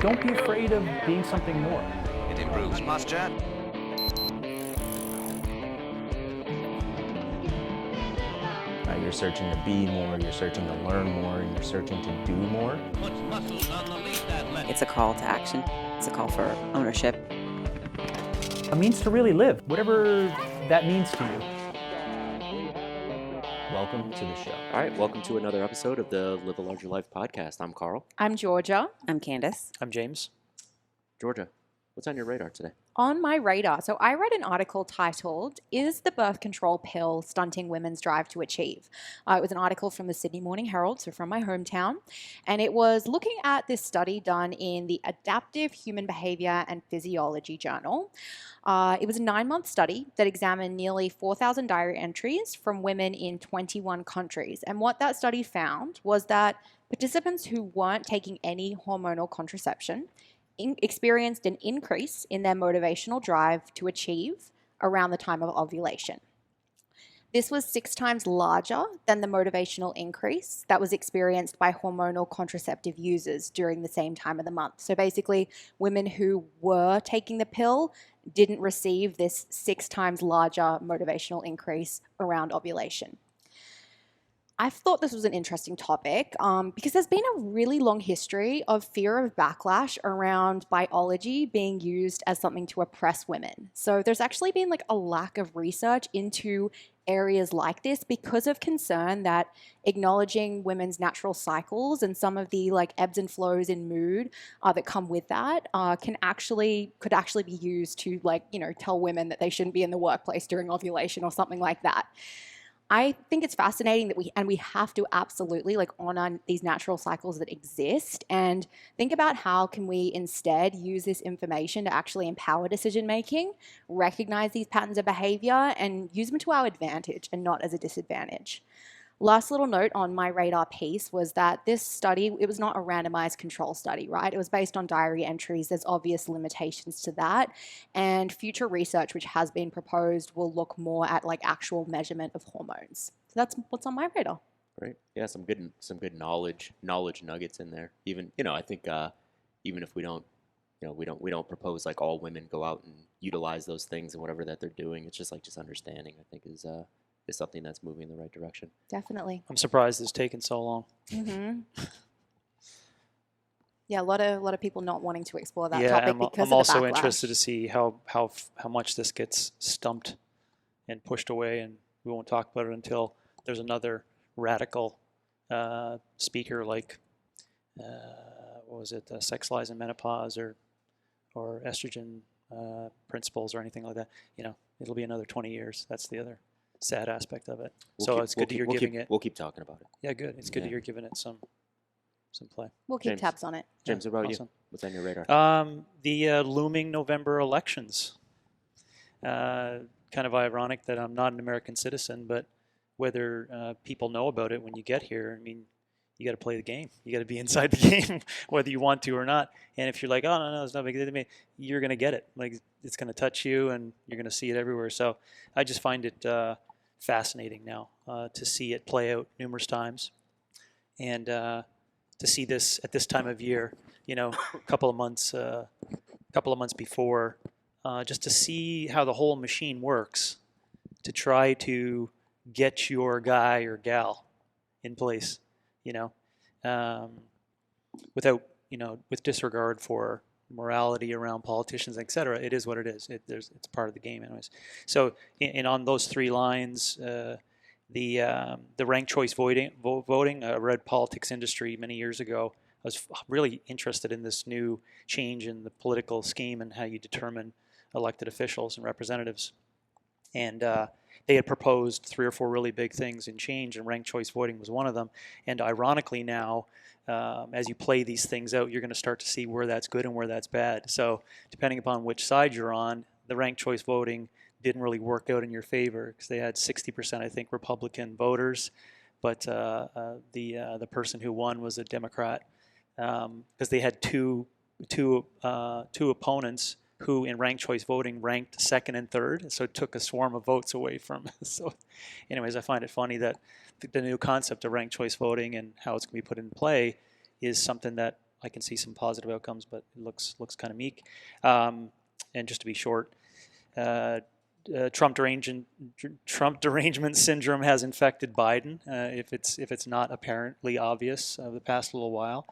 Don't be afraid of being something more. It improves posture. You're searching to be more, you're searching to learn more, you're searching to do more. It's a call to action. It's a call for ownership. A means to really live, whatever that means to you. Welcome to the show. All right, welcome to another episode of the Live a Larger Life podcast. I'm Carl. I'm Georgia. I'm Kandace. I'm James. Georgia, what's on your radar today? On my radar, so I read an article titled, "Is the Birth Control Pill Stunting Women's Drive to Achieve?" It was an article from the Sydney Morning Herald, so from my hometown, and it was looking at this study done in the Adaptive Human Behavior and Physiology Journal. It was a 9-month study that examined nearly 4,000 diary entries from women in 21 countries, and what that study found was that participants who weren't taking any hormonal contraception experienced an increase in their motivational drive to achieve around the time of ovulation. This was 6 times larger than the motivational increase that was experienced by hormonal contraceptive users during the same time of the month. So basically, women who were taking the pill didn't receive this 6 times larger motivational increase around ovulation. I thought this was an interesting topic because there's been a really long history of fear of backlash around biology being used as something to oppress women. So there's actually been like a lack of research into areas like this because of concern that acknowledging women's natural cycles and some of the like ebbs and flows in mood that come with that could actually be used to tell women that they shouldn't be in the workplace during ovulation or something like that. I think it's fascinating that we have to absolutely honor these natural cycles that exist and think about how can we instead use this information to actually empower decision making, recognize these patterns of behavior, and use them to our advantage and not as a disadvantage. Last little note on my radar piece was that this study, it was not a randomized control study, right? It was based on diary entries. There's obvious limitations to that. And future research, which has been proposed, will look more at actual measurement of hormones. So that's what's on my radar. Great. Yeah, some good knowledge nuggets in there. Even, I think even if we don't propose all women go out and utilize those things and whatever that they're doing, it's just understanding, I think, is something that's moving in the right direction. Definitely. I'm surprised it's taken so long. Mm-hmm. Yeah, a lot of people not wanting to explore that topic because of the backlash. I'm also interested to see how much this gets stumped and pushed away, and we won't talk about it until there's another radical speaker like sex lies and menopause or estrogen principles or anything like that. It'll be another 20 years. That's the other sad aspect of it. It's good that you're giving it. We'll keep talking about it. Yeah, good. It's good that you're giving it some play. We'll keep tabs on it. James, what about awesome. you? What's on your radar? The looming November elections. Kind of ironic that I'm not an American citizen, but whether people know about it when you get here, you got to play the game. You got to be inside the game, whether you want to or not. And if you're like, oh, no, it's not big deal to me, you're going to get it. It's going to touch you, and you're going to see it everywhere. So I just find it fascinating now to see it play out numerous times, and to see this at this time of year. A couple of months before, just to see how the whole machine works, to try to get your guy or gal in place. With disregard for morality around politicians, etc. It is what it is. It's part of the game, anyways. So, and on those 3 lines, the ranked choice voting. I read Politics Industry many years ago. I was really interested in this new change in the political scheme and how you determine elected officials and representatives. And they had proposed 3 or 4 really big things in change, and ranked choice voting was one of them. And ironically now, as you play these things out, you're going to start to see where that's good and where that's bad. So depending upon which side you're on, the ranked choice voting didn't really work out in your favor because they had 60%, I think, Republican voters, but the person who won was a Democrat because they had two opponents who in ranked choice voting ranked second and third, so it took a swarm of votes away from. So anyways, I find it funny that the new concept of ranked choice voting and how it's going to be put in play is something that I can see some positive outcomes, but it looks kind of meek. And just to be short, Trump derangement syndrome has infected Biden. If it's not apparently obvious of the past little while,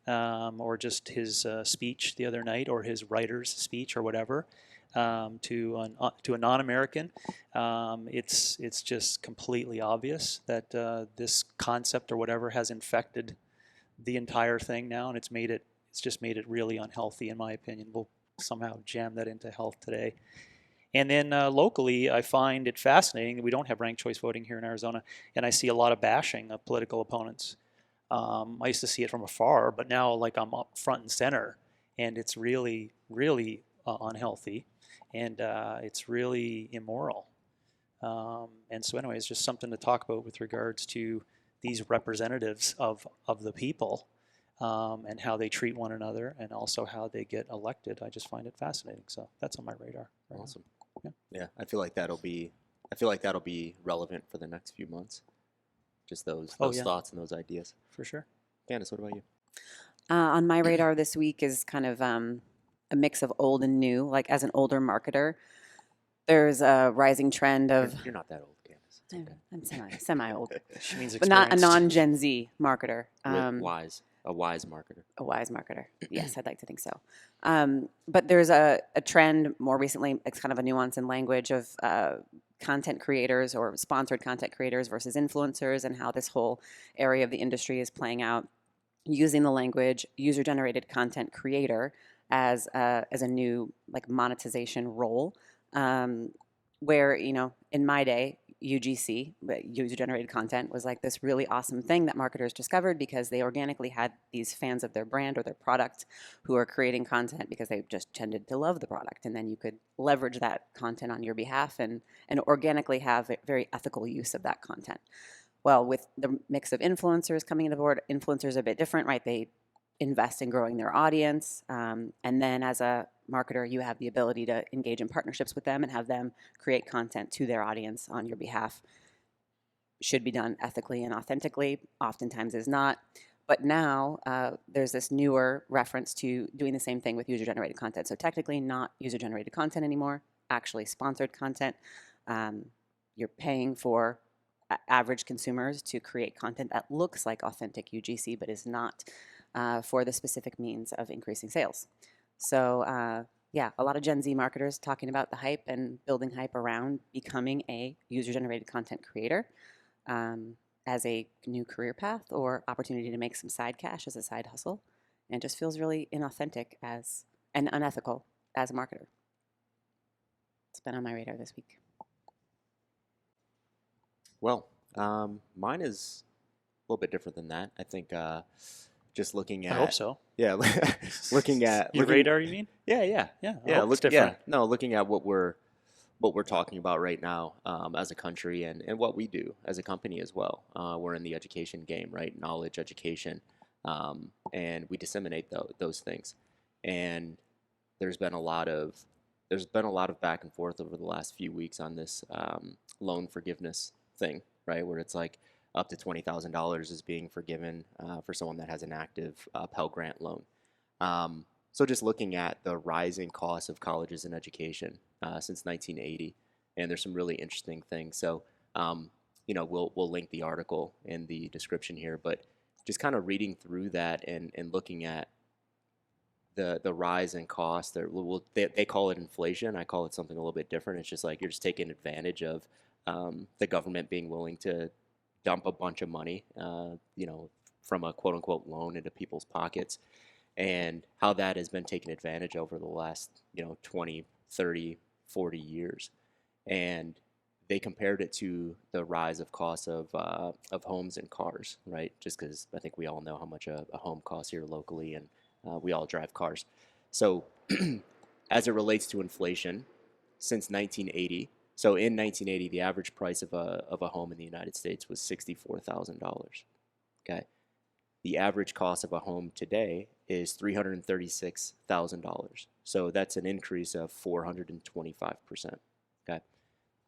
or just his speech the other night, or his writer's speech, or whatever, to a non-American, it's just completely obvious that this concept or whatever has infected the entire thing now, and it's just made it really unhealthy, in my opinion. We'll somehow jam that into health today. And then locally, I find it fascinating that we don't have ranked choice voting here in Arizona, and I see a lot of bashing of political opponents. I used to see it from afar, but now like I'm up front and center, and it's really, really unhealthy, and it's really immoral. And so anyway, it's just something to talk about with regards to these representatives of the people, and how they treat one another, and also how they get elected. I just find it fascinating. So that's on my radar. Right Awesome. now. Yeah, I feel like that'll be relevant for the next few months. Just those Oh, yeah. thoughts and those ideas. For sure. Kandace, what about you? On my radar this week is kind of a mix of old and new. Like as an older marketer, there's a rising trend of. You're not that old, Kandace. It's okay. I'm semi old, She means but not a experienced. non-Gen Z marketer. A wise marketer. A wise marketer. Yes, I'd like to think so. But there's a trend more recently, it's kind of a nuance in language of content creators or sponsored content creators versus influencers, and how this whole area of the industry is playing out, using the language user-generated content creator as a new like monetization role, where, you know, in my day, UGC, user-generated content, was like this really awesome thing that marketers discovered because they organically had these fans of their brand or their product who are creating content because they just tended to love the product. And then you could leverage that content on your behalf and organically have a very ethical use of that content. Well, with the mix of influencers coming into board, influencers are a bit different, right? They invest in growing their audience. And then as a marketer, you have the ability to engage in partnerships with them and have them create content to their audience on your behalf. Should be done ethically and authentically, oftentimes is not. But now there's this newer reference to doing the same thing with user-generated content. So technically not user-generated content anymore, actually sponsored content. You're paying for average consumers to create content that looks like authentic UGC, but is not for the specific means of increasing sales. So yeah, a lot of Gen Z marketers talking about the hype and building hype around becoming a user-generated content creator as a new career path or opportunity to make some side cash as a side hustle, and just feels really inauthentic and unethical as a marketer. It's been on my radar this week. Well, mine is a little bit different than that. I think just looking at. I hope so. Yeah, looking at Your radar, you mean? Yeah. Yeah. I hope it's different. Yeah, no, looking at what we're talking about right now as a country and what we do as a company as well. We're in the education game, right? Knowledge, education, and we disseminate those things. And there's been a lot of back and forth over the last few weeks on this loan forgiveness thing, right? Where it's like up to $20,000 is being forgiven for someone that has an active Pell Grant loan. So just looking at the rising costs of colleges and education since 1980, and there's some really interesting things. So, we'll link the article in the description here, but just kind of reading through that and looking at the rise in cost. They call it inflation. I call it something a little bit different. It's just like you're just taking advantage of the government being willing to dump a bunch of money, from a quote unquote loan into people's pockets, and how that has been taken advantage over the last, 20, 30, 40 years. And they compared it to the rise of costs of homes and cars, right? Just because I think we all know how much a home costs here locally, and we all drive cars. So as it relates to inflation, since 1980, so in 1980, the average price of a home in the United States was $64,000. Okay, the average cost of a home today is $336,000. So that's an increase of 425%. Okay,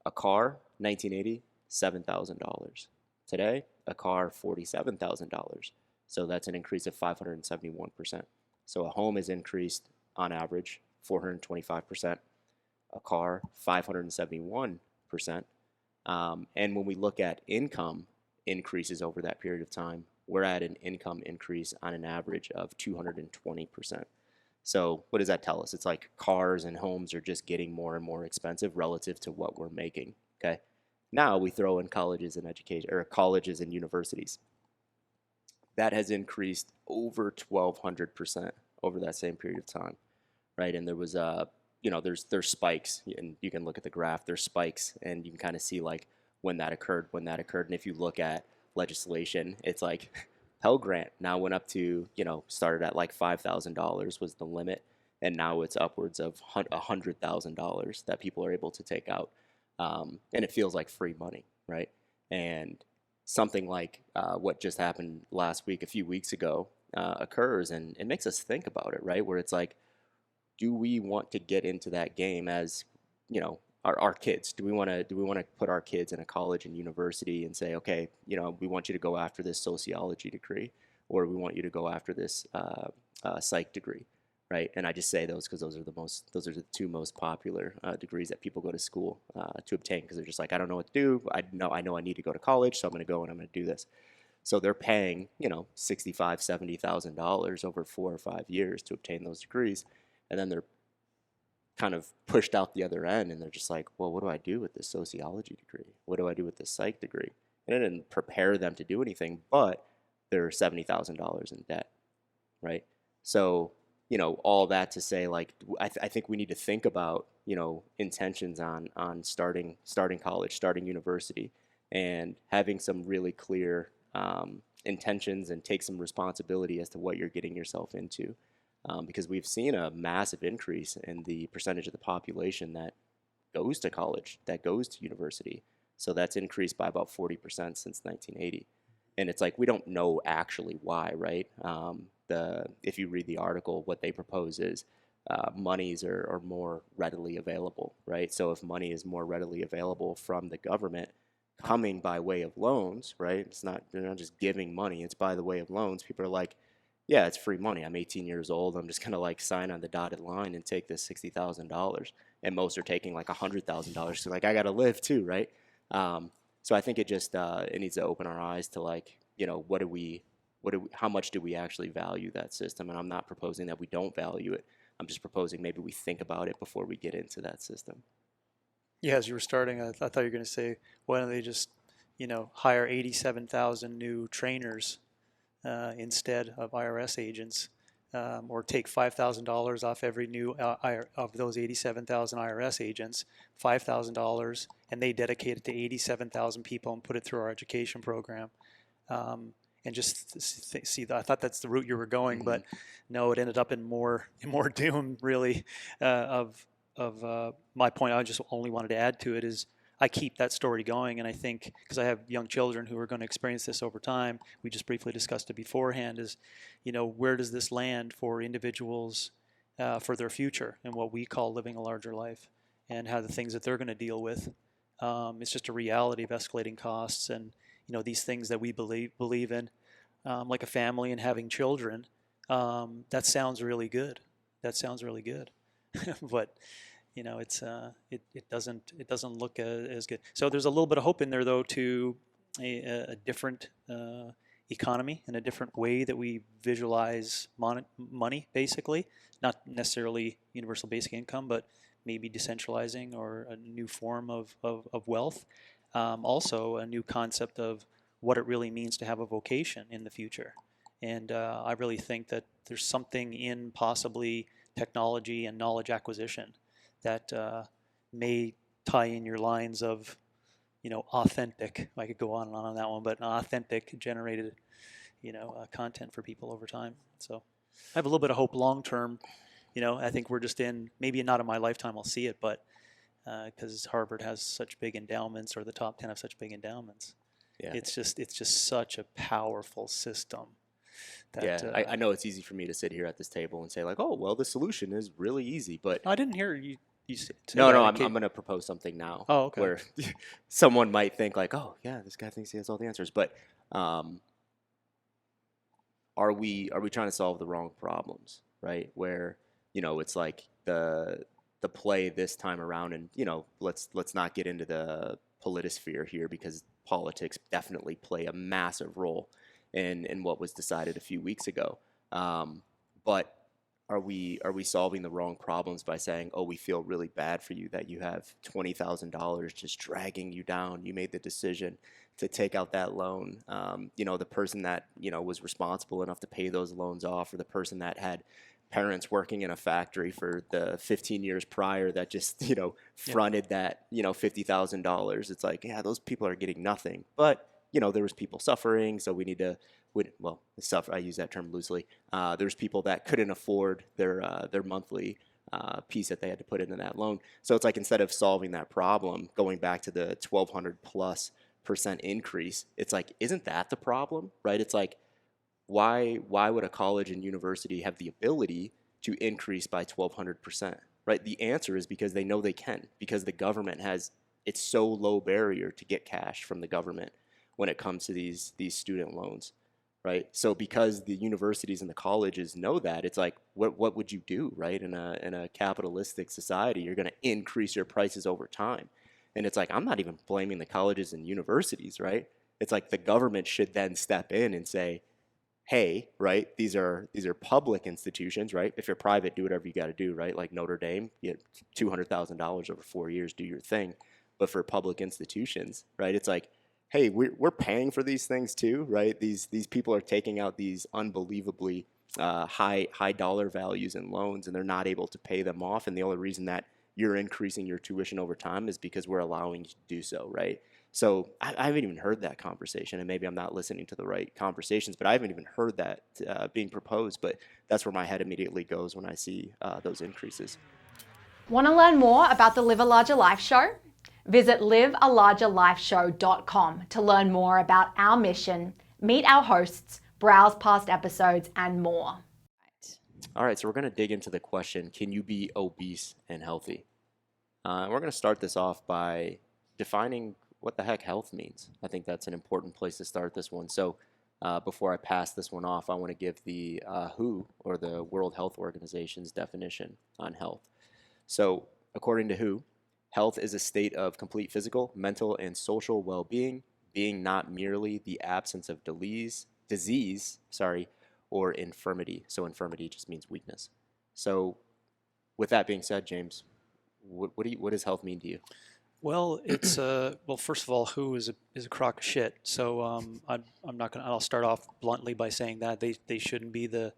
a car, 1980, $7,000. Today, a car, $47,000. So that's an increase of 571%. So a home is increased on average 425%, a car 571%. And when we look at income increases over that period of time, we're at an income increase on an average of 220%. So what does that tell us? It's like cars and homes are just getting more and more expensive relative to what we're making. Okay. Now we throw in colleges and education, or colleges and universities. That has increased over 1,200% over that same period of time, right? And there was there's spikes, and you can look at the graph. There's spikes, and you can kind of see like when that occurred. And if you look at legislation, it's like Pell Grant now went up to, started at like $5,000 was the limit, and now it's upwards of $100,000 that people are able to take out, and it feels like free money, right? And something like what just happened last week, a few weeks ago, occurs, and it makes us think about it, right? Where it's like, do we want to get into that game as, our kids? Do we want to put our kids in a college and university and say, okay, we want you to go after this sociology degree, or we want you to go after this psych degree, right? And I just say those because those are the two most popular degrees that people go to school to obtain, because they're just like, I don't know what to do. I know I need to go to college, so I'm going to go and I'm going to do this. So they're paying, $65,000, $70,000 over 4 or 5 years to obtain those degrees, and then they're kind of pushed out the other end, and they're just like, well, what do I do with this sociology degree? What do I do with this psych degree? And it didn't prepare them to do anything, but they're $70,000 in debt, right? So, all that to say, like, I think we need to think about, intentions on starting college, starting university, and having some really clear intentions, and take some responsibility as to what you're getting yourself into. Because we've seen a massive increase in the percentage of the population that goes to college, that goes to university. So that's increased by about 40% since 1980. And it's like, we don't know actually why, right? If you read the article, what they propose is monies are more readily available, right? So if money is more readily available from the government coming by way of loans, right? They're not just giving money, it's by the way of loans. People are like, yeah, it's free money. I'm 18 years old. I'm just going to like sign on the dotted line and take this $60,000. And most are taking like $100,000. So like, I got to live too, right? So I think it just, it needs to open our eyes to like, how much do we actually value that system? And I'm not proposing that we don't value it. I'm just proposing maybe we think about it before we get into that system. Yeah, as you were starting, I thought you were going to say, why don't they just, hire 87,000 new trainers instead of IRS agents, or take $5,000 off every new of those 87,000 IRS agents, $5,000, and they dedicate it to 87,000 people and put it through our education program. And just see that. I thought that's the route you were going, but no, it ended up in more doom, really. Of my point, I just only wanted to add to it is, I keep that story going, and I think, because I have young children who are going to experience this over time, we just briefly discussed it beforehand, is, where does this land for individuals for their future and what we call living a larger life, and how the things that they're going to deal with. It's just a reality of escalating costs, and these things that we believe in, like a family and having children. That sounds really good. But it doesn't look as good. So there's a little bit of hope in there, though, to a different economy and a different way that we visualize money, basically. Not necessarily universal basic income, but maybe decentralizing or a new form of wealth. Also, a new concept of what it really means to have a vocation in the future. And I really think that there's something in possibly technology and knowledge acquisition that may tie in your lines of, authentic. I could go on and on that one, but authentic generated, content for people over time. So I have a little bit of hope long term. I think we're just maybe not in my lifetime I'll see it, but because Harvard has such big endowments, or the top 10 have such big endowments. Yeah. It's just such a powerful system. That, I know it's easy for me to sit here at this table and say like, oh, well, the solution is really easy, but I didn't hear you say no, that. I'm going to propose something now. Oh, okay. Where someone might think like, oh, yeah, this guy thinks he has all the answers, but are we trying to solve the wrong problems, right? Where, it's like the play this time around, and let's not get into the politisphere here, because politics definitely play a massive role in what was decided a few weeks ago. But are we solving the wrong problems by saying, oh, we feel really bad for you that you have $20,000 just dragging you down? You made the decision to take out that loan. The person that was responsible enough to pay those loans off, or the person that had parents working in a factory for the 15 years prior that just fronted that $50,000. It's like, yeah, those people are getting nothing, but there was people suffering, so we need to. Suffer. I use that term loosely. There's people that couldn't afford their monthly piece that they had to put into that loan. So it's like, instead of solving that problem, going back to the 1,200+% increase, it's like, isn't that the problem, right? It's like, why would a college and university have the ability to increase by 1,200%, right? The answer is because they know they can, because the government it's so low barrier to get cash from the government when it comes to these student loans. Right. So because the universities and the colleges know that, it's like, what would you do, right? In a capitalistic society, you're going to increase your prices over time. And it's like, I'm not even blaming the colleges and universities, right? It's like the government should then step in and say, hey, right, these are public institutions, right? If you're private, do whatever you got to do, right? Like Notre Dame, you get $200,000 over 4 years, do your thing. But for public institutions, right, it's like, hey, we're paying for these things too, right? These people are taking out these unbelievably high dollar values in loans, and they're not able to pay them off. And the only reason that you're increasing your tuition over time is because we're allowing you to do so, right? So I haven't even heard that conversation, and maybe I'm not listening to the right conversations, but I haven't even heard that being proposed. But that's where my head immediately goes when I see those increases. Want to learn more about the Live a Larger Life show? Visit livealargerlifeshow.com to learn more about our mission, meet our hosts, browse past episodes, and more. All right, so we're going to dig into the question, can you be obese and healthy? We're going to start this off by defining what the heck health means. I think that's an important place to start this one. So before I pass this one off, I want to give the WHO, or the World Health Organization's definition on health. So according to WHO, health is a state of complete physical, mental, and social well-being, being not merely the absence of disease, or infirmity. So infirmity just means weakness. So with that being said, James, what does health mean to you? Well, it's first of all, WHO is a crock of shit. So I'll start off bluntly by saying that they shouldn't be the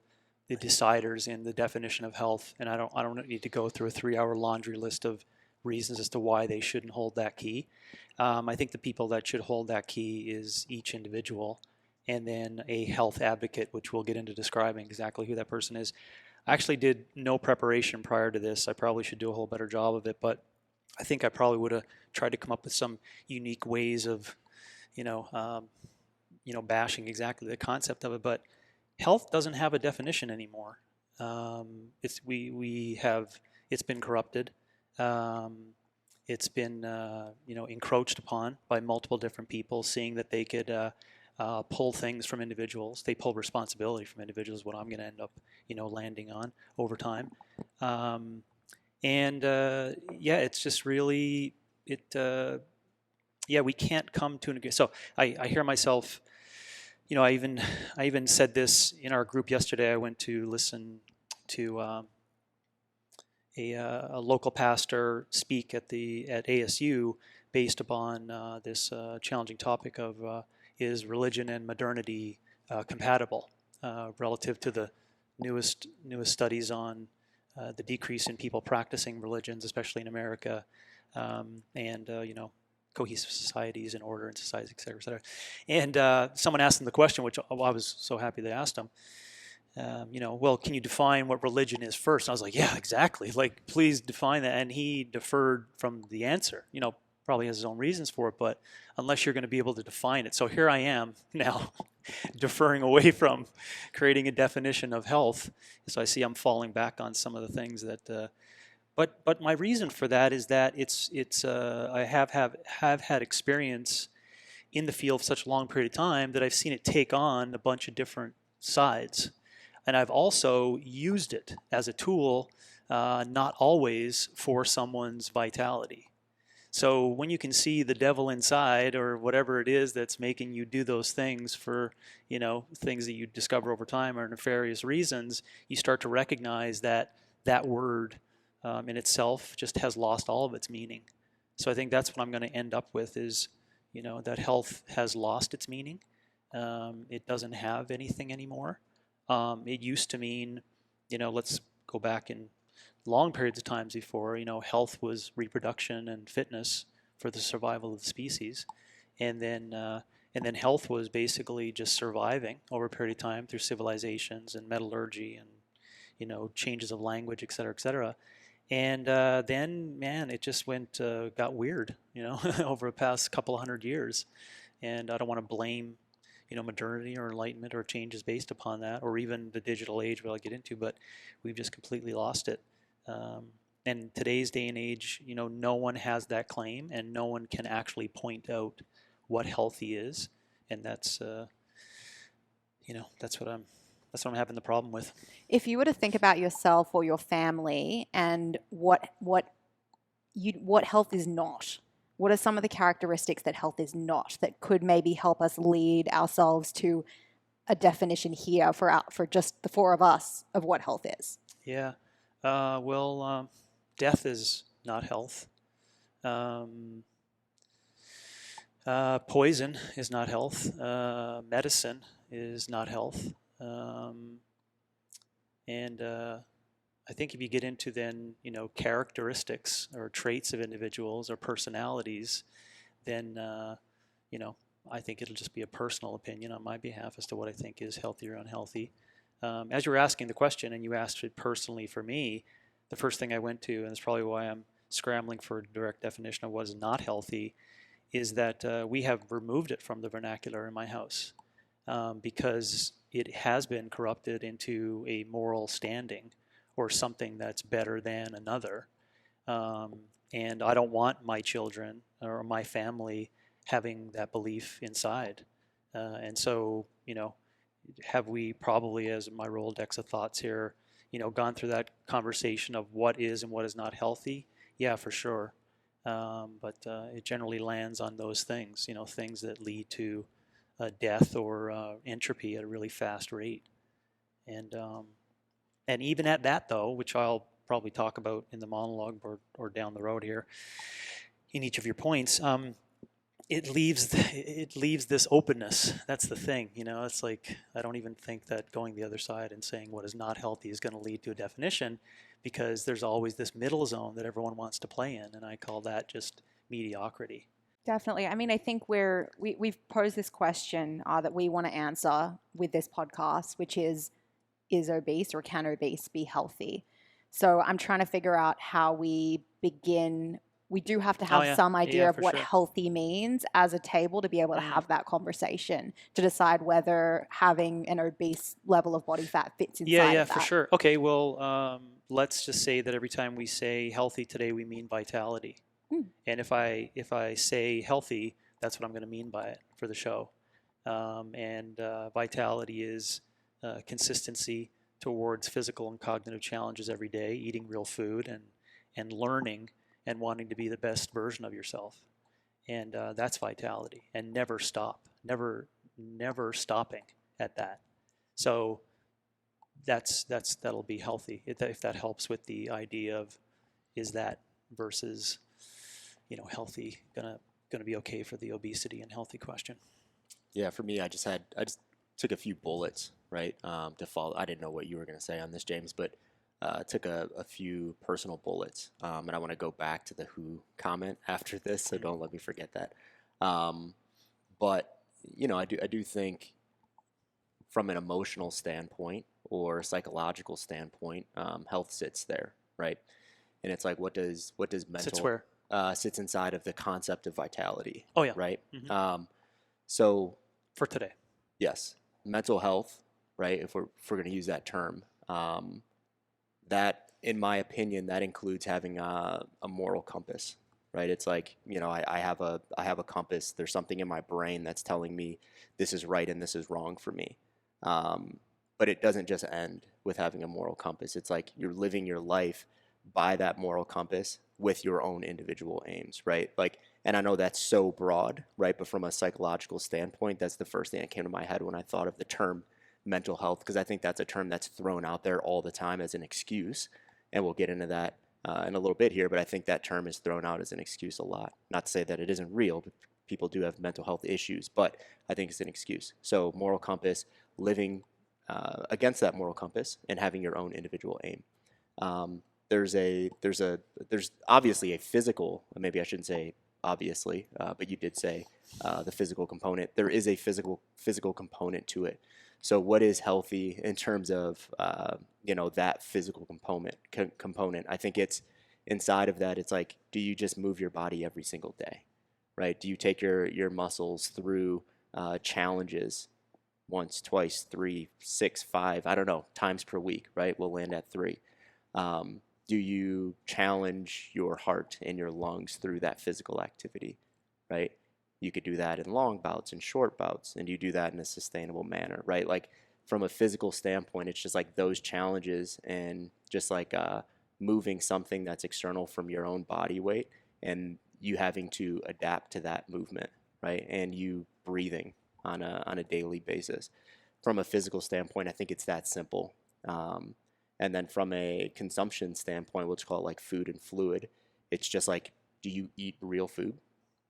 deciders in the definition of health, and I don't need to go through a 3-hour laundry list of reasons as to why they shouldn't hold that key. I think the people that should hold that key is each individual, and then a health advocate, which we'll get into describing exactly who that person is. I actually did no preparation prior to this. I probably should do a whole better job of it, but I think I probably would have tried to come up with some unique ways of, bashing exactly the concept of it. But health doesn't have a definition anymore. It's been corrupted. It's been encroached upon by multiple different people, seeing that they could pull things from individuals. They pull responsibility from individuals. What I'm going to end up landing on over time. It's just really we can't come to an agreement. So I hear myself. I even said this in our group yesterday. I went to listen to a local pastor speak at ASU based upon this challenging topic of is religion and modernity compatible relative to the newest studies on the decrease in people practicing religions, especially in America, and cohesive societies and order in societies, et cetera, et cetera. And someone asked him the question, which I was so happy they asked him. Well, can you define what religion is first? And I was like, yeah, exactly. Like, please define that. And he deferred from the answer. Probably has his own reasons for it, but unless you're going to be able to define it. So here I am now deferring away from creating a definition of health. So I see I'm falling back on some of the things that, but my reason for that is that I have had experience in the field for such a long period of time that I've seen it take on a bunch of different sides. And I've also used it as a tool, not always for someone's vitality. So when you can see the devil inside, or whatever it is that's making you do those things for, things that you discover over time are nefarious reasons, you start to recognize that that word in itself just has lost all of its meaning. So I think that's what I'm going to end up with is, that health has lost its meaning. It doesn't have anything anymore. It used to mean, let's go back in long periods of times before, health was reproduction and fitness for the survival of the species. And then health was basically just surviving over a period of time through civilizations and metallurgy and, changes of language, et cetera, et cetera. And then, man, it just got weird, over the past couple of 100 years. And I don't want to blame, modernity or enlightenment or changes based upon that, or even the digital age, what I'll get into, but we've just completely lost it. And today's day and age, no one has that claim, and no one can actually point out what healthy is, and that's what I'm having the problem with. If you were to think about yourself or your family and what health is not, what are some of the characteristics that health is not that could maybe help us lead ourselves to a definition here for just the four of us of what health is? Yeah. Death is not health. Poison is not health. Medicine is not health. And I think if you get into then, characteristics or traits of individuals or personalities, then, I think it'll just be a personal opinion on my behalf as to what I think is healthy or unhealthy. As you were asking the question, and you asked it personally for me, the first thing I went to, and it's probably why I'm scrambling for a direct definition of what is not healthy, is that we have removed it from the vernacular in my house because it has been corrupted into a moral standing or something that's better than another. And I don't want my children or my family having that belief inside. And so, have we probably, as my Rolodex of thoughts here, gone through that conversation of what is and what is not healthy? Yeah, for sure. But it generally lands on those things, things that lead to death or entropy at a really fast rate. And even at that, though, which I'll probably talk about in the monologue or down the road here, in each of your points, it leaves this openness. That's the thing, it's like I don't even think that going the other side and saying what is not healthy is going to lead to a definition, because there's always this middle zone that everyone wants to play in, and I call that just mediocrity. Definitely. I mean, I think we've posed this question that we want to answer with this podcast, which is obese or can obese be healthy? So I'm trying to figure out how we begin. We do have to have some idea of what healthy means as a table to be able to have that conversation, to decide whether having an obese level of body fat fits inside of that. For sure. Okay, well, let's just say that every time we say healthy today, we mean vitality. And if I say healthy, that's what I'm going to mean by it for the show. And vitality is consistency towards physical and cognitive challenges every day, eating real food and learning and wanting to be the best version of yourself. And that's vitality, and never stop, never stopping at that. So that'll be healthy, if that helps with the idea of, is that versus, healthy gonna be okay for the obesity and healthy question. Yeah, for me, I just took a few bullets, right, to follow. I didn't know what you were going to say on this, James, but took a few personal bullets, and I want to go back to the WHO comment after this, so don't let me forget that. But I do think, from an emotional standpoint or psychological standpoint, health sits there, right? And it's like, what does mental Sits where? Sits inside of the concept of vitality. Oh yeah. Right. Mm-hmm. So for today. Yes, mental health, right? If we're going to use that term, that, in my opinion, that includes having a moral compass, right? It's like, I have a compass. There's something in my brain that's telling me this is right and this is wrong for me. but it doesn't just end with having a moral compass. It's like you're living your life by that moral compass with your own individual aims, right? Like, and I know that's so broad, right? But from a psychological standpoint, that's the first thing that came to my head when I thought of the term mental health, because I think that's a term that's thrown out there all the time as an excuse. And we'll get into that in a little bit here, but I think that term is thrown out as an excuse a lot. Not to say that it isn't real, but people do have mental health issues, but I think it's an excuse. So moral compass, living against that moral compass and having your own individual aim. There's obviously a physical, maybe I shouldn't say obviously, but you did say the physical component. There is a physical component to it. So what is healthy in terms of that physical component? I think it's inside of that. It's like, do you just move your body every single day, right? Do you take your muscles through challenges once, twice, 3, 6, 5, I don't know, times per week, right? We'll land at 3. Do you challenge your heart and your lungs through that physical activity, right? You could do that in long bouts and short bouts, and you do that in a sustainable manner, right? Like from a physical standpoint, it's just like those challenges and just like moving something that's external from your own body weight and you having to adapt to that movement, right? And you breathing on a daily basis. From a physical standpoint, I think it's that simple. And then from a consumption standpoint, we'll just call it like food and fluid. It's just like, do you eat real food,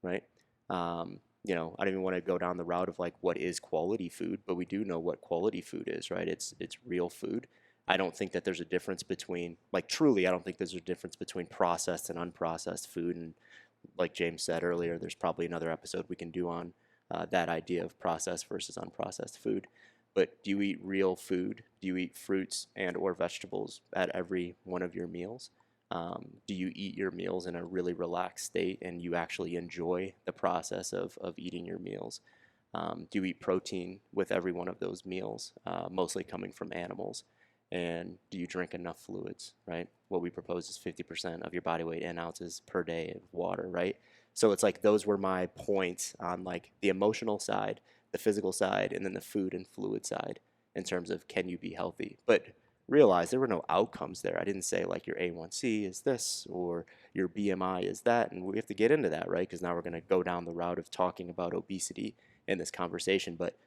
right? I don't even want to go down the route of like what is quality food, but we do know what quality food is, right? It's real food. I don't think that there's a difference between, like truly, I don't think there's a difference between processed and unprocessed food. And like James said earlier, there's probably another episode we can do on that idea of processed versus unprocessed food. But do you eat real food? Do you eat fruits and or vegetables at every one of your meals? Do you eat your meals in a really relaxed state and you actually enjoy the process of eating your meals? Do you eat protein with every one of those meals, mostly coming from animals? And do you drink enough fluids, right? What we propose is 50% of your body weight in ounces per day of water, right? So it's like those were my points on like the emotional side, the physical side, and then the food and fluid side in terms of can you be healthy? But realize there were no outcomes there. I didn't say like your A1C is this or your BMI is that, and we have to get into that, right? Because now we're going to go down the route of talking about obesity in this conversation. But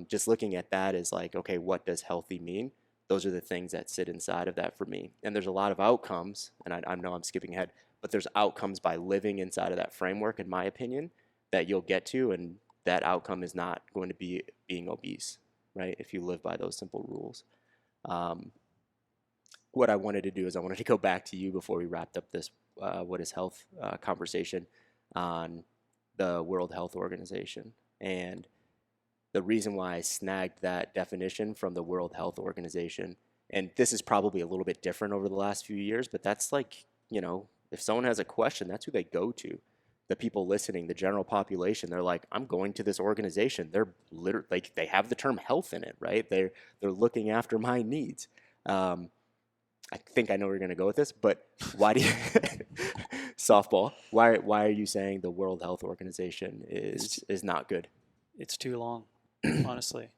just looking at that is like, okay, what does healthy mean? Those are the things that sit inside of that for me. And there's a lot of outcomes, and I know I'm skipping ahead, but there's outcomes by living inside of that framework, in my opinion, that you'll get to, and that outcome is not going to be being obese, right? If you live by those simple rules. What I wanted to do is I wanted to go back to you before we wrapped up this what is health conversation on the World Health Organization. And the reason why I snagged that definition from the World Health Organization, and this is probably a little bit different over the last few years, but that's like, if someone has a question, that's who they go to. The people listening, the general population, they're like, I'm going to this organization. They're literally like, they have the term health in it, right? They're looking after my needs. I think I know where you're going to go with this, but why do you softball? Why are you saying the World Health Organization is not good? It's too long, honestly.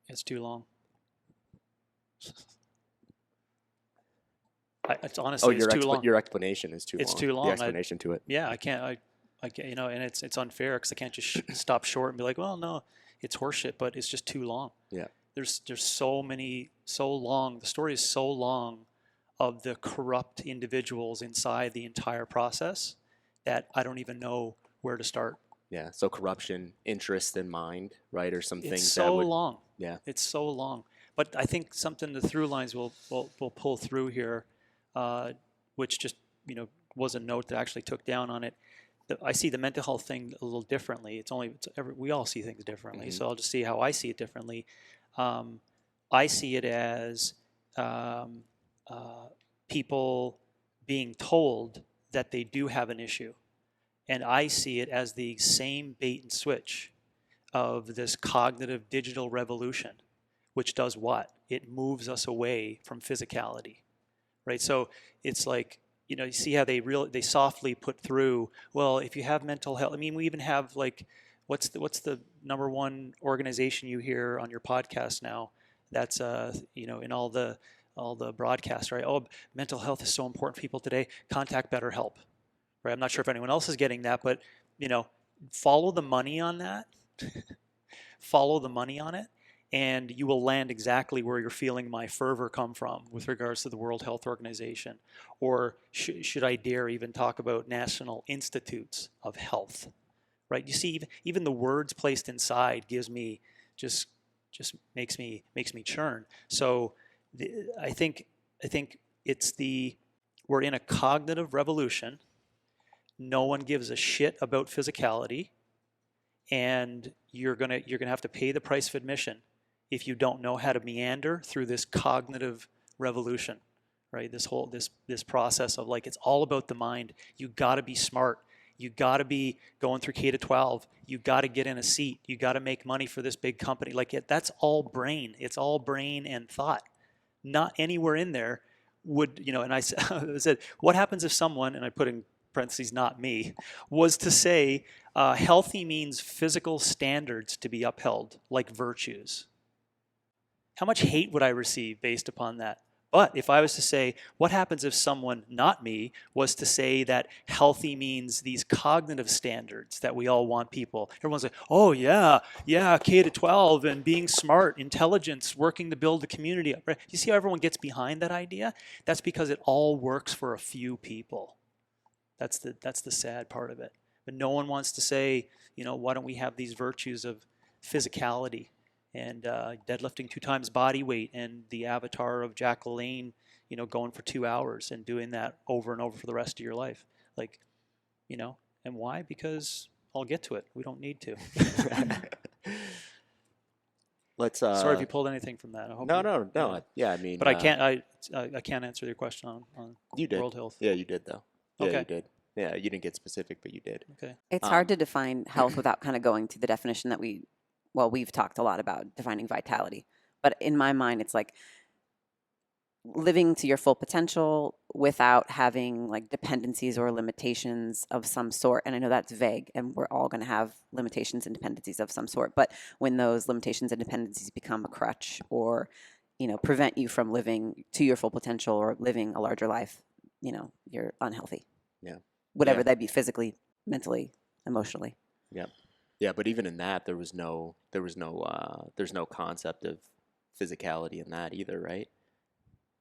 It's too long. It's honestly, it's too long. Your explanation is too long. It's too long. The explanation to it. Yeah, I can't. I can't, and it's unfair because I can't just stop short and be like, well, no, it's horseshit, but it's just too long. Yeah. There's so long. The story is so long of the corrupt individuals inside the entire process that I don't even know where to start. Yeah. So corruption, interest in mind, right, or some things It's that so would. long. Yeah. It's so long. But I think something the through lines will pull through here, which just was a note that I actually took down on it. I see the mental health thing a little differently. We all see things differently, so I'll just see how I see it differently. I see it as people being told that they do have an issue, and I see it as the same bait and switch of this cognitive digital revolution, which does what? It moves us away from physicality, right? So it's like, you see how they softly put through, well, if you have mental health, I mean, we even have like, what's the number one organization you hear on your podcast now. That's in all the broadcasts, right? Oh, mental health is so important for people today. Contact BetterHelp, right? I'm not sure if anyone else is getting that, but follow the money on that. Follow the money on it, and you will land exactly where you're feeling my fervor come from with regards to the World Health Organization. Or should I dare even talk about National Institutes of Health, right? You see, even the words placed inside gives me just makes me churn. So I think it's we're in a cognitive revolution. No one gives a shit about physicality, and you're gonna have to pay the price of admission if you don't know how to meander through this cognitive revolution, right? This process of like, it's all about the mind. You got to be smart. You got to be going through K to 12. You got to get in a seat. You got to make money for this big company. That's all brain. It's all brain and thought. Not anywhere in there would, and I said, what happens if someone, and I put in parentheses, not me, was to say healthy means physical standards to be upheld, like virtues? How much hate would I receive based upon that? But if I was to say, what happens if someone, not me, was to say that healthy means these cognitive standards that we all want people? Everyone's like, oh yeah, K to 12 and being smart, intelligence, working to build a community. You see how everyone gets behind that idea? That's because it all works for a few people. That's the sad part of it. But no one wants to say, why don't we have these virtues of physicality and deadlifting 2 times body weight and the avatar of Jack LaLanne, going for 2 hours and doing that over and over for the rest of your life. And why? Because I'll get to it. We don't need to. Let's. Sorry if you pulled anything from that. I hope No. Yeah, I mean. But I can't answer your question on you did. World Health. Yeah, you did though. Yeah, Okay. you did. Yeah, you didn't get specific, but you did. Okay. It's hard to define health without kind of going to the definition that we've talked a lot about defining vitality. But in my mind, it's like living to your full potential without having like dependencies or limitations of some sort. And I know that's vague, and we're all going to have limitations and dependencies of some sort. But when those limitations and dependencies become a crutch or, prevent you from living to your full potential or living a larger life, you're unhealthy. Yeah. Whatever Yeah. that be, physically, mentally, emotionally. Yeah. Yeah, but even in that, there's no concept of physicality in that either, right?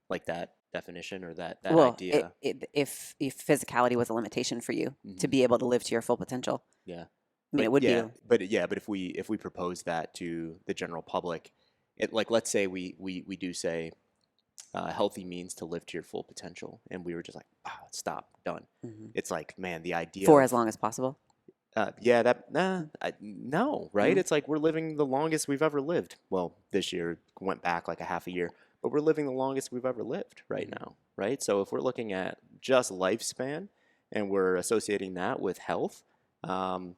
Like that definition or that idea. If physicality was a limitation for you to be able to live to your full potential, Yeah. I mean, it would be. But if we propose that to the general public, let's say we do say healthy means to live to your full potential, and we were just like, stop, done. It's like, man, the idea for as long as possible. No, right? It's like we're living the longest we've ever lived. Well, this year went back like a half a year, but we're living the longest we've ever lived right now, right? So if we're looking at just lifespan and we're associating that with health, we're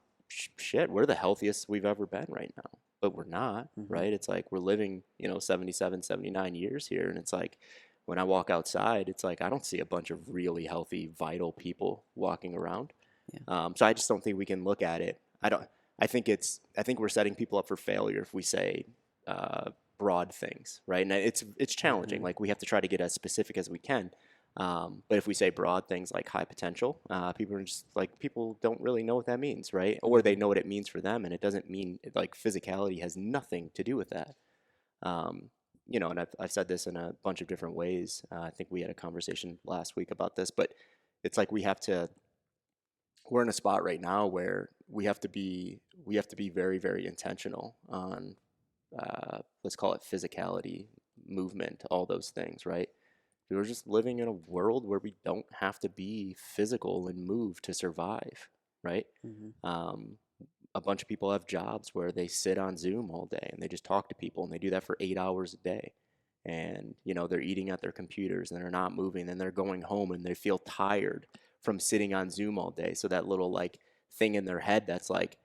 the healthiest we've ever been right now, but we're not, right? It's like we're living, 77, 79 years here, and it's like when I walk outside, it's like I don't see a bunch of really healthy, vital people walking around. Yeah. So I just don't think we can look at it. I think we're setting people up for failure if we say broad things, right? And it's challenging. Like we have to try to get as specific as we can. But if we say broad things like high potential, people are just like, people don't really know what that means, right? Or they know what it means for them, and it doesn't mean like physicality has nothing to do with that. And I've said this in a bunch of different ways. I think we had a conversation last week about this, but it's like we're in a spot right now where we have to be very, very intentional on, let's call it physicality, movement, all those things, right? We're just living in a world where we don't have to be physical and move to survive, right? A bunch of people have jobs where they sit on Zoom all day and they just talk to people, and they do that for 8 hours a day. And, they're eating at their computers and they're not moving, and they're going home and they feel tired from sitting on Zoom all day. So that little like thing in their head that's like,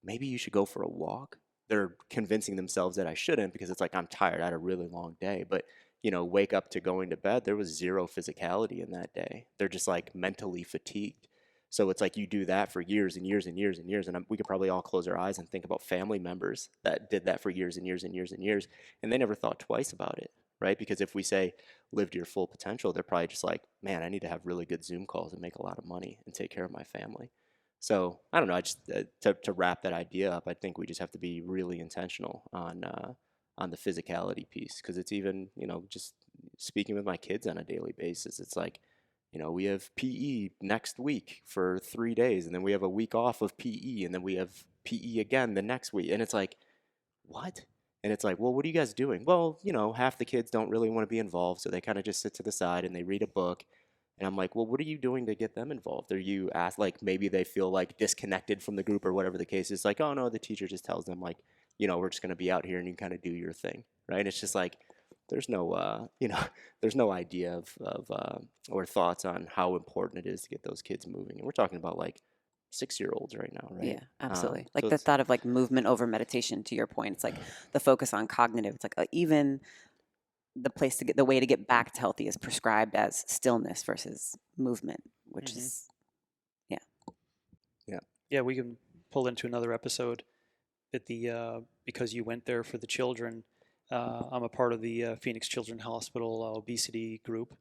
maybe you should go for a walk. They're convincing themselves that I shouldn't because it's like, I'm tired. I had a really long day. But, wake up to going to bed, there was zero physicality in that day. They're just like mentally fatigued. So it's like you do that for years and years and years and years, and we could probably all close our eyes and think about family members that did that for years and years and years and years, and they never thought twice about it, right? Because if we say live to your full potential, they're probably just like, man, I need to have really good Zoom calls and make a lot of money and take care of my family. So I don't know. I just to wrap that idea up, I think we just have to be really intentional on the physicality piece, because it's even, just speaking with my kids on a daily basis. It's like, we have PE next week for 3 days, and then we have a week off of PE, and then we have PE again the next week. And it's like, what? And it's like, well, what are you guys doing? Well, half the kids don't really want to be involved, so they kind of just sit to the side and they read a book. And I'm like, well, what are you doing to get them involved? Are you like, maybe they feel like disconnected from the group or whatever the case is. Like, oh no, the teacher just tells them like, we're just going to be out here and you kind of do your thing, right? And it's just like, there's no, there's no idea of or thoughts on how important it is to get those kids moving. And we're talking about like 6-year-olds right now, right? Yeah, absolutely. So Like the thought of like movement over meditation, to your point, it's like the focus on cognitive. It's like even the way to get back to healthy is prescribed as stillness versus movement, which is, Yeah, we can pull into another episode at the because you went there for the children. I'm a part of the Phoenix Children's Hospital obesity group,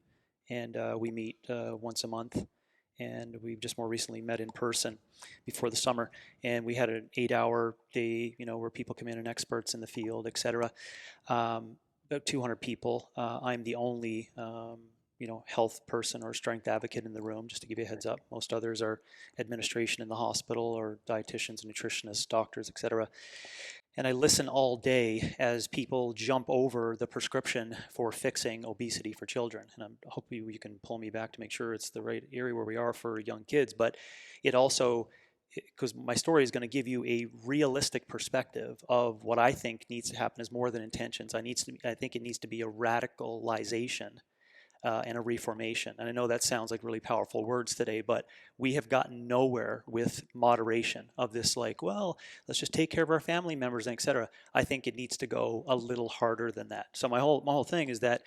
and we meet once a month. And we've just more recently met in person before the summer, and we had an 8-hour day, where people come in and experts in the field, et cetera. About 200 people. I'm the only, health person or strength advocate in the room, just to give you a heads up. Most others are administration in the hospital or dietitians, nutritionists, doctors, et cetera. And I listen all day as people jump over the prescription for fixing obesity for children. And I'm hoping you can pull me back to make sure it's the right area where we are for young kids. But it also, because my story is going to give you a realistic perspective of what I think needs to happen is more than intentions. I think it needs to be a radicalization and a reformation. And I know that sounds like really powerful words today, but we have gotten nowhere with moderation of this, like, well, let's just take care of our family members, and et cetera. I think it needs to go a little harder than that. So my whole thing is that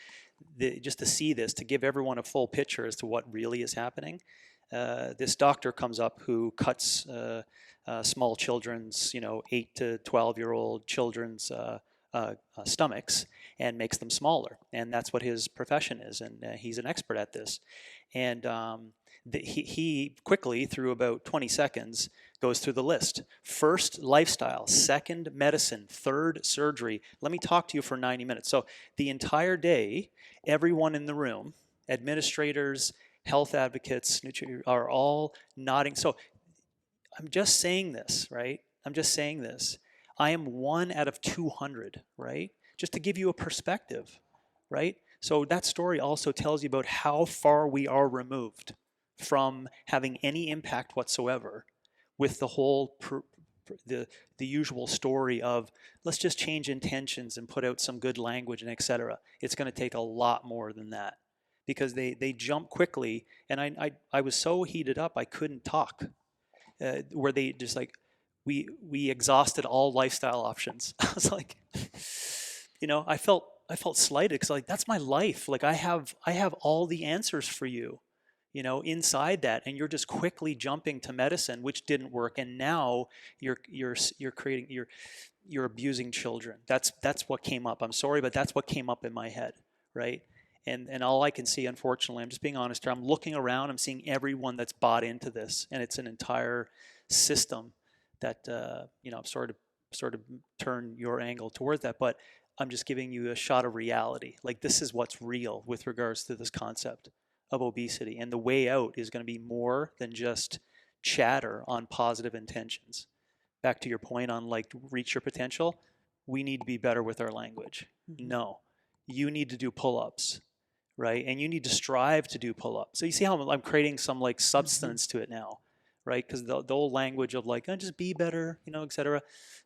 just to see this, to give everyone a full picture as to what really is happening. This doctor comes up who cuts small children's, 8 to 12-year-old children's stomachs and makes them smaller, and that's what his profession is, and he's an expert at this. And he quickly, through about 20 seconds, goes through the list. First, lifestyle. Second, medicine. Third, surgery. Let me talk to you for 90 minutes. So the entire day, everyone in the room, administrators, health advocates, are all nodding. So I'm just saying this, right? I'm just saying this. I am 1 out of 200, right? Just to give you a perspective, right? So that story also tells you about how far we are removed from having any impact whatsoever with the whole, the usual story of let's just change intentions and put out some good language and et cetera. It's going to take a lot more than that, because they jump quickly, and I was so heated up I couldn't talk, where they just like, we exhausted all lifestyle options. I was like, I felt slighted, because like, that's my life. Like I have all the answers for you, inside that, and you're just quickly jumping to medicine, which didn't work, and now you're creating, you're abusing children. That's what came up. I'm sorry, but that's what came up in my head, right? And all I can see, unfortunately, I'm just being honest here, I'm looking around, I'm seeing everyone that's bought into this, and it's an entire system that I'm sort of turn your angle towards that, but I'm just giving you a shot of reality. Like, this is what's real with regards to this concept of obesity, and the way out is going to be more than just chatter on positive intentions. Back to your point on like reach your potential, we need to be better with our language. No, you need to do pull-ups, right? And you need to strive to do pull-ups. So you see how I'm creating some like substance to it now, right? Because the old language of like, just be better, et cetera.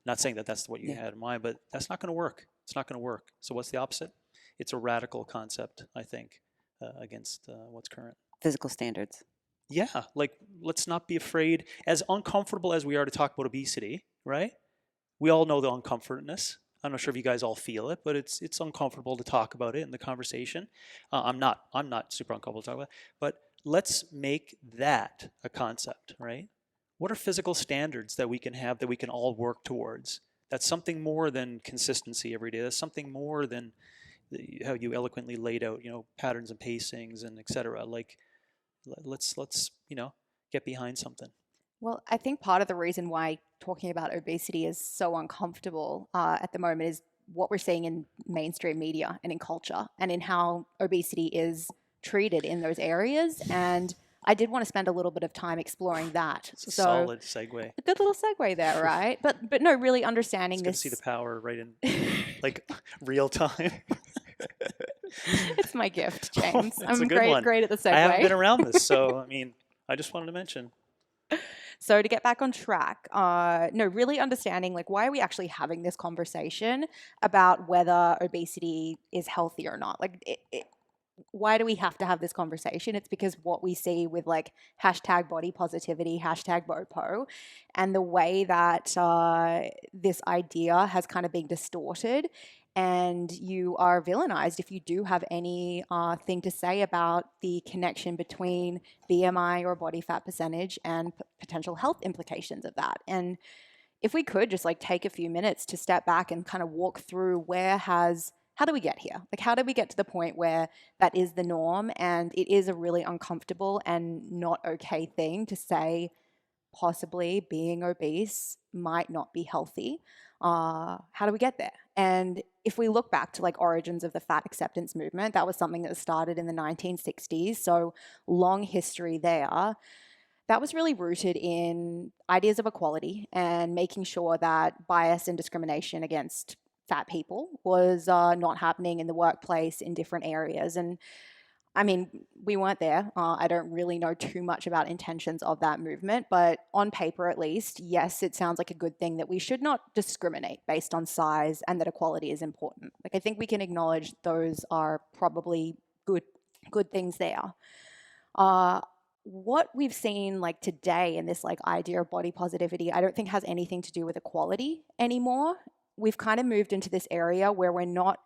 Not saying that that's what you had in mind, but that's not going to work. It's not going to work. So what's the opposite? It's a radical concept, I think, against what's current. Physical standards. Yeah, like let's not be afraid. As uncomfortable as we are to talk about obesity, right? We all know the uncomfortableness. I'm not sure if you guys all feel it, but it's uncomfortable to talk about it in the conversation. I'm not super uncomfortable to talk about it, but let's make that a concept, right? What are physical standards that we can have that we can all work towards? That's something more than consistency every day. That's something more than how you eloquently laid out, patterns and pacings and et cetera. Like, let's get behind something. Well, I think part of the reason why talking about obesity is so uncomfortable at the moment is what we're seeing in mainstream media and in culture and in how obesity is treated in those areas. And I did want to spend a little bit of time exploring that. It's a solid segue. A good little segue there, right? But no, really understanding it's this. Good to see the power right in like real time. It's my gift, James. I'm great at the segue. I haven't been around this, so I just wanted to mention. So to get back on track, really understanding like why are we actually having this conversation about whether obesity is healthy or not? Like, why do we have to have this conversation? It's because what we see with like hashtag body positivity, hashtag BOPO, and the way that this idea has kind of been distorted, and you are villainized if you do have any thing to say about the connection between BMI or body fat percentage and potential health implications of that. And if we could just like take a few minutes to step back and kind of walk through how do we get here? Like, how do we get to the point where that is the norm and it is a really uncomfortable and not okay thing to say possibly being obese might not be healthy? How do we get there? And if we look back to like origins of the fat acceptance movement, that was something that started in the 1960s. So long history there. That was really rooted in ideas of equality and making sure that bias and discrimination against fat people was not happening in the workplace in different areas. And I mean, we weren't there. I don't really know too much about intentions of that movement, but on paper at least, yes, it sounds like a good thing that we should not discriminate based on size and that equality is important. Like, I think we can acknowledge those are probably good things there. What we've seen like today in this like idea of body positivity, I don't think has anything to do with equality anymore. We've kind of moved into this area where we're not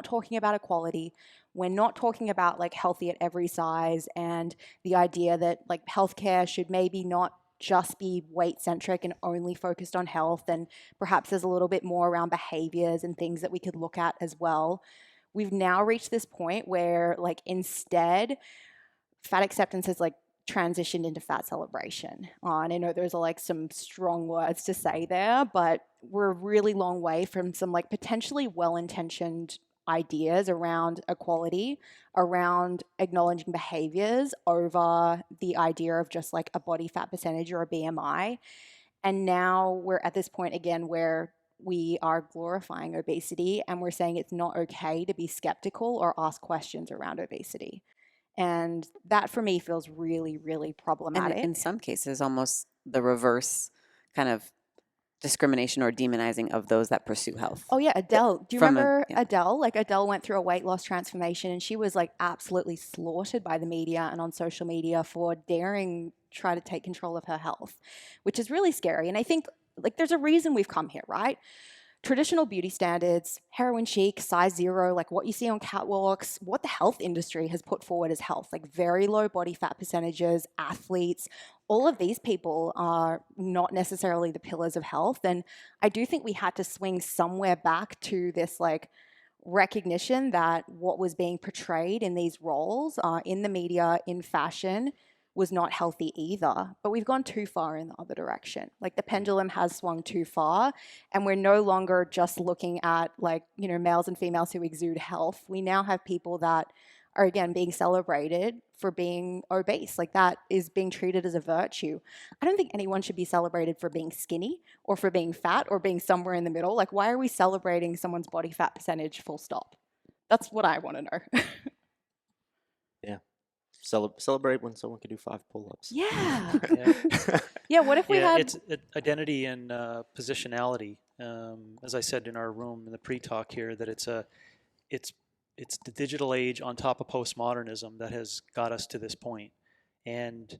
talking about equality. We're not talking about like healthy at every size and the idea that like healthcare should maybe not just be weight centric and only focused on health, and perhaps there's a little bit more around behaviors and things that we could look at as well. We've now reached this point where like instead fat acceptance has like transitioned into fat celebration. And I know there's like some strong words to say there, but we're a really long way from some like potentially well-intentioned ideas around equality, around acknowledging behaviors over the idea of just like a body fat percentage or a BMI. And now we're at this point again where we are glorifying obesity and we're saying it's not okay to be skeptical or ask questions around obesity. And that for me feels really, really problematic. And in some cases, almost the reverse kind of discrimination or demonizing of those that pursue health. Oh yeah, Adele. Do you remember Adele? Like Adele went through a weight loss transformation and she was like absolutely slaughtered by the media and on social media for daring try to take control of her health, which is really scary. And I think like there's a reason we've come here, right? Traditional beauty standards, heroin chic, size zero, like what you see on catwalks, what the health industry has put forward as health, like very low body fat percentages, athletes, all of these people are not necessarily the pillars of health. And I do think we had to swing somewhere back to this like recognition that what was being portrayed in these roles in the media, in fashion, was not healthy either, but we've gone too far in the other direction. Like the pendulum has swung too far and we're no longer just looking at like, you know, males and females who exude health. We now have people that are again being celebrated for being obese. Like that is being treated as a virtue. I don't think anyone should be celebrated for being skinny or for being fat or being somewhere in the middle. Like why are we celebrating someone's body fat percentage full stop? That's what I want to know. Yeah. Celebrate when someone can do 5 pull-ups. Yeah. Yeah. What if we had? It's identity and positionality. As I said in our room in the pre-talk here, that it's the digital age on top of postmodernism that has got us to this point. And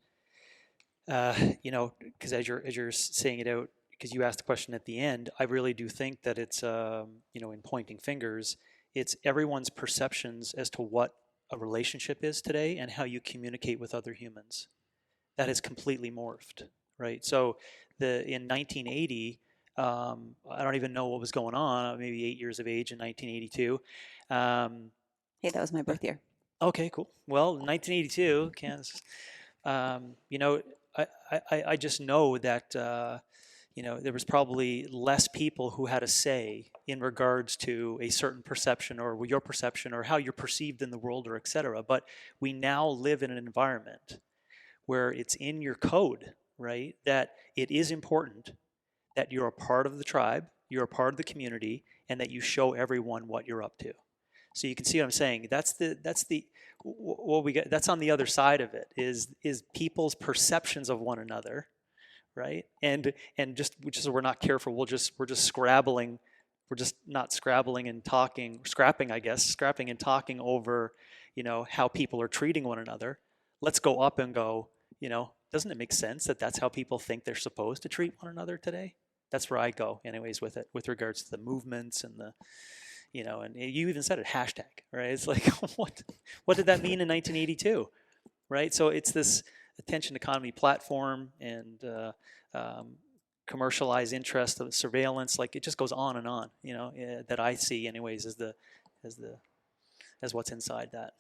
you know, because as you're saying it out, because you asked the question at the end, I really do think that it's you know, in pointing fingers, it's everyone's perceptions as to what a relationship is today and how you communicate with other humans. That has completely morphed, right? So in 1980, I don't even know what was going on. Maybe 8 years of age in 1982. Hey, that was my birth year. Okay, cool. Well, 1982, Kansas. You know, I just know that you know, there was probably less people who had a say in regards to a certain perception or your perception or how you're perceived in the world or et cetera. But we now live in an environment where it's in your code, right, that it is important that you're a part of the tribe, you're a part of the community, and that you show everyone what you're up to. So you can see what I'm saying. That's what we get. That's on the other side of it is people's perceptions of one another, right? And just we're not careful. We're just scrabbling. We're just not scrabbling and talking, scrapping, I guess, scrapping and talking over, you know, how people are treating one another. Let's go up and go, you know, doesn't it make sense that that's how people think they're supposed to treat one another today? That's where I go, anyways, with it, with regards to the movements and the, you know, and you even said it, hashtag, right? It's like, what did that mean in 1982, right? So it's this attention economy platform and commercialized interest of surveillance, like it just goes on and on, you know, that I see, anyways, as what's inside that.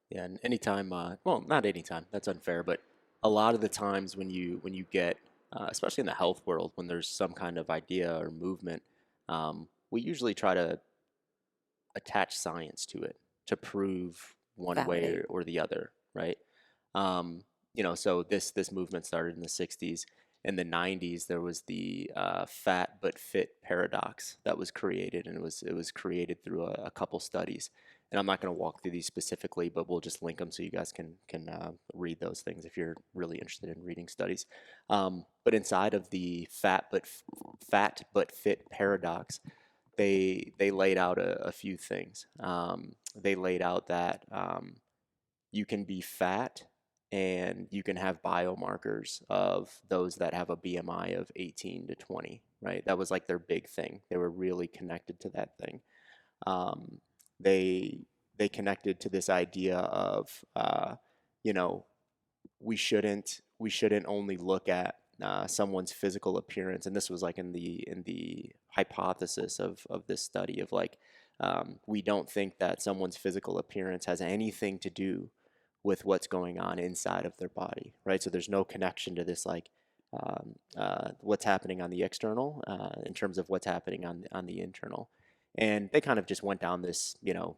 Yeah, and anytime, well, not anytime, that's unfair, but a lot of the times when you get, especially in the health world, when there's some kind of idea or movement, we usually try to attach science to it to prove one way Validate. or the other, right? You know, so this movement started in the 60s. In the 90s, there was the fat but fit paradox that was created, and it was created through a couple studies. And I'm not going to walk through these specifically, but we'll just link them so you guys can read those things if you're really interested in reading studies. But inside of the fat but fit paradox, they laid out a few things. They laid out that you can be fat and you can have biomarkers of those that have a BMI of 18 to 20, right? That was like their big thing. They were really connected to that thing. They connected to this idea of, you know, we shouldn't only look at someone's physical appearance, and this was like in the hypothesis of this study of like, we don't think that someone's physical appearance has anything to do with what's going on inside of their body, right? So there's no connection to this like what's happening on the external in terms of what's happening on the internal. And they kind of just went down this, you know,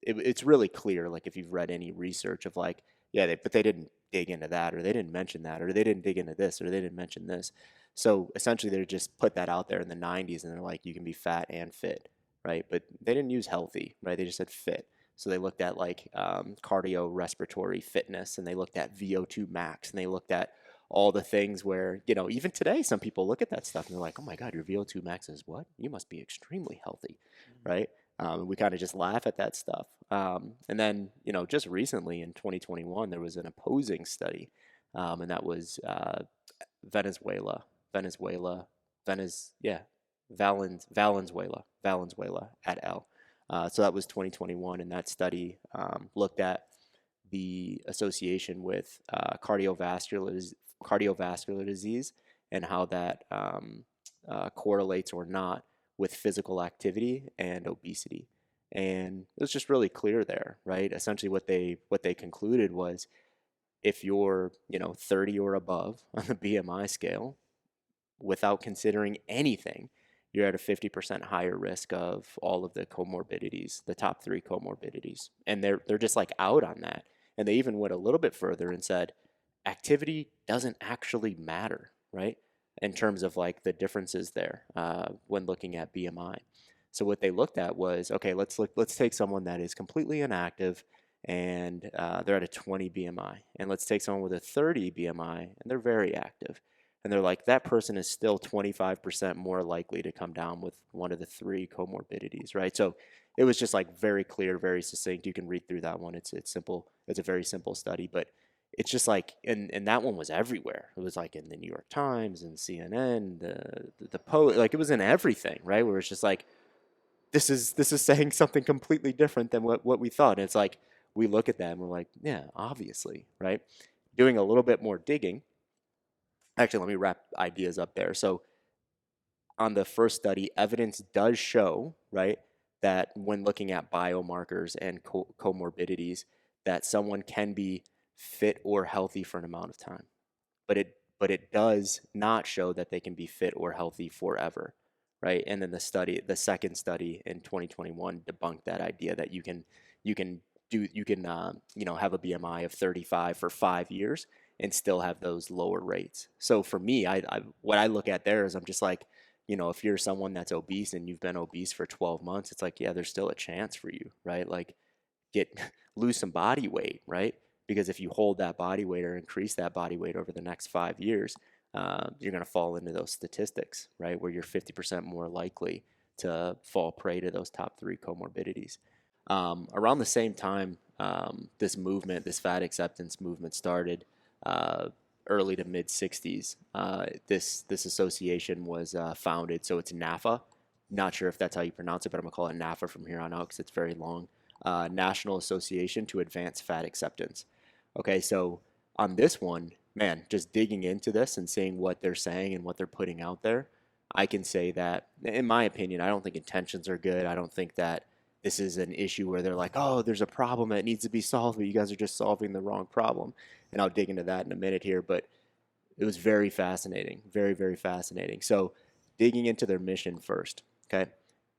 it's really clear, like if you've read any research of like, yeah, but they didn't dig into that, or they didn't mention that, or they didn't dig into this, or they didn't mention this. So essentially they just put that out there in the 90s, and they're like, you can be fat and fit, right? But they didn't use healthy, right? They just said fit. So they looked at like cardiorespiratory fitness, and they looked at VO2 max, and they looked at all the things where, you know, even today, some people look at that stuff and they're like, oh my God, your VO2 max is what? You must be extremely healthy, right? We kind of just laugh at that stuff. And then, you know, just recently in 2021, there was an opposing study, and that was Valenzuela et al. So that was 2021, and that study looked at the association with cardiovascular disease and how that correlates or not with physical activity and obesity. And it was just really clear there, right? Essentially what they concluded was, if you're, you know, 30 or above on the BMI scale, without considering anything, you're at a 50% higher risk of all of the comorbidities, the top 3 comorbidities. And they're just like out on that. And they even went a little bit further and said, activity doesn't actually matter, right? In terms of like the differences there when looking at BMI. So what they looked at was, okay, let's take someone that is completely inactive and they're at a 20 BMI. And let's take someone with a 30 BMI and they're very active. And they're like, that person is still 25% more likely to come down with one of the 3 comorbidities, right? So it was just like very clear, very succinct. You can read through that one. It's simple. It's a very simple study, but it's just like, and that one was everywhere. It was like in the New York Times and CNN, the Post, like it was in everything, right? Where it's just like, this is saying something completely different than what we thought. And it's like, we look at that and we're like, yeah, obviously, right? Doing a little bit more digging. Actually, let me wrap ideas up there. So on the first study, evidence does show, right, that when looking at biomarkers and comorbidities, that someone can be fit or healthy for an amount of time. But it does not show that they can be fit or healthy forever, right? And then the second study in 2021 debunked that idea that you can have a BMI of 35 for 5 years and still have those lower rates. So for me, what I look at there is I'm just like, if you're someone that's obese and you've been obese for 12 months, it's like, yeah, there's still a chance for you, right? Like lose some body weight, right? Because if you hold that body weight or increase that body weight over the next 5 years, you're going to fall into those statistics, right? Where you're 50% more likely to fall prey to those top 3 comorbidities. Around the same time, this fat acceptance movement started, early to mid 60s. This association was founded, so it's NAFA. Not sure if that's how you pronounce it, but I'm gonna call it NAFA from here on out because it's very long. National Association to Advance Fat Acceptance. Okay, so on this one, man, just digging into this and seeing what they're saying and what they're putting out there, I can say that, in my opinion, I don't think intentions are good. I don't think that this is an issue where they're like, oh, there's a problem that needs to be solved, but you guys are just solving the wrong problem. And I'll dig into that in a minute here, but it was very fascinating, very, very fascinating. So digging into their mission first, okay?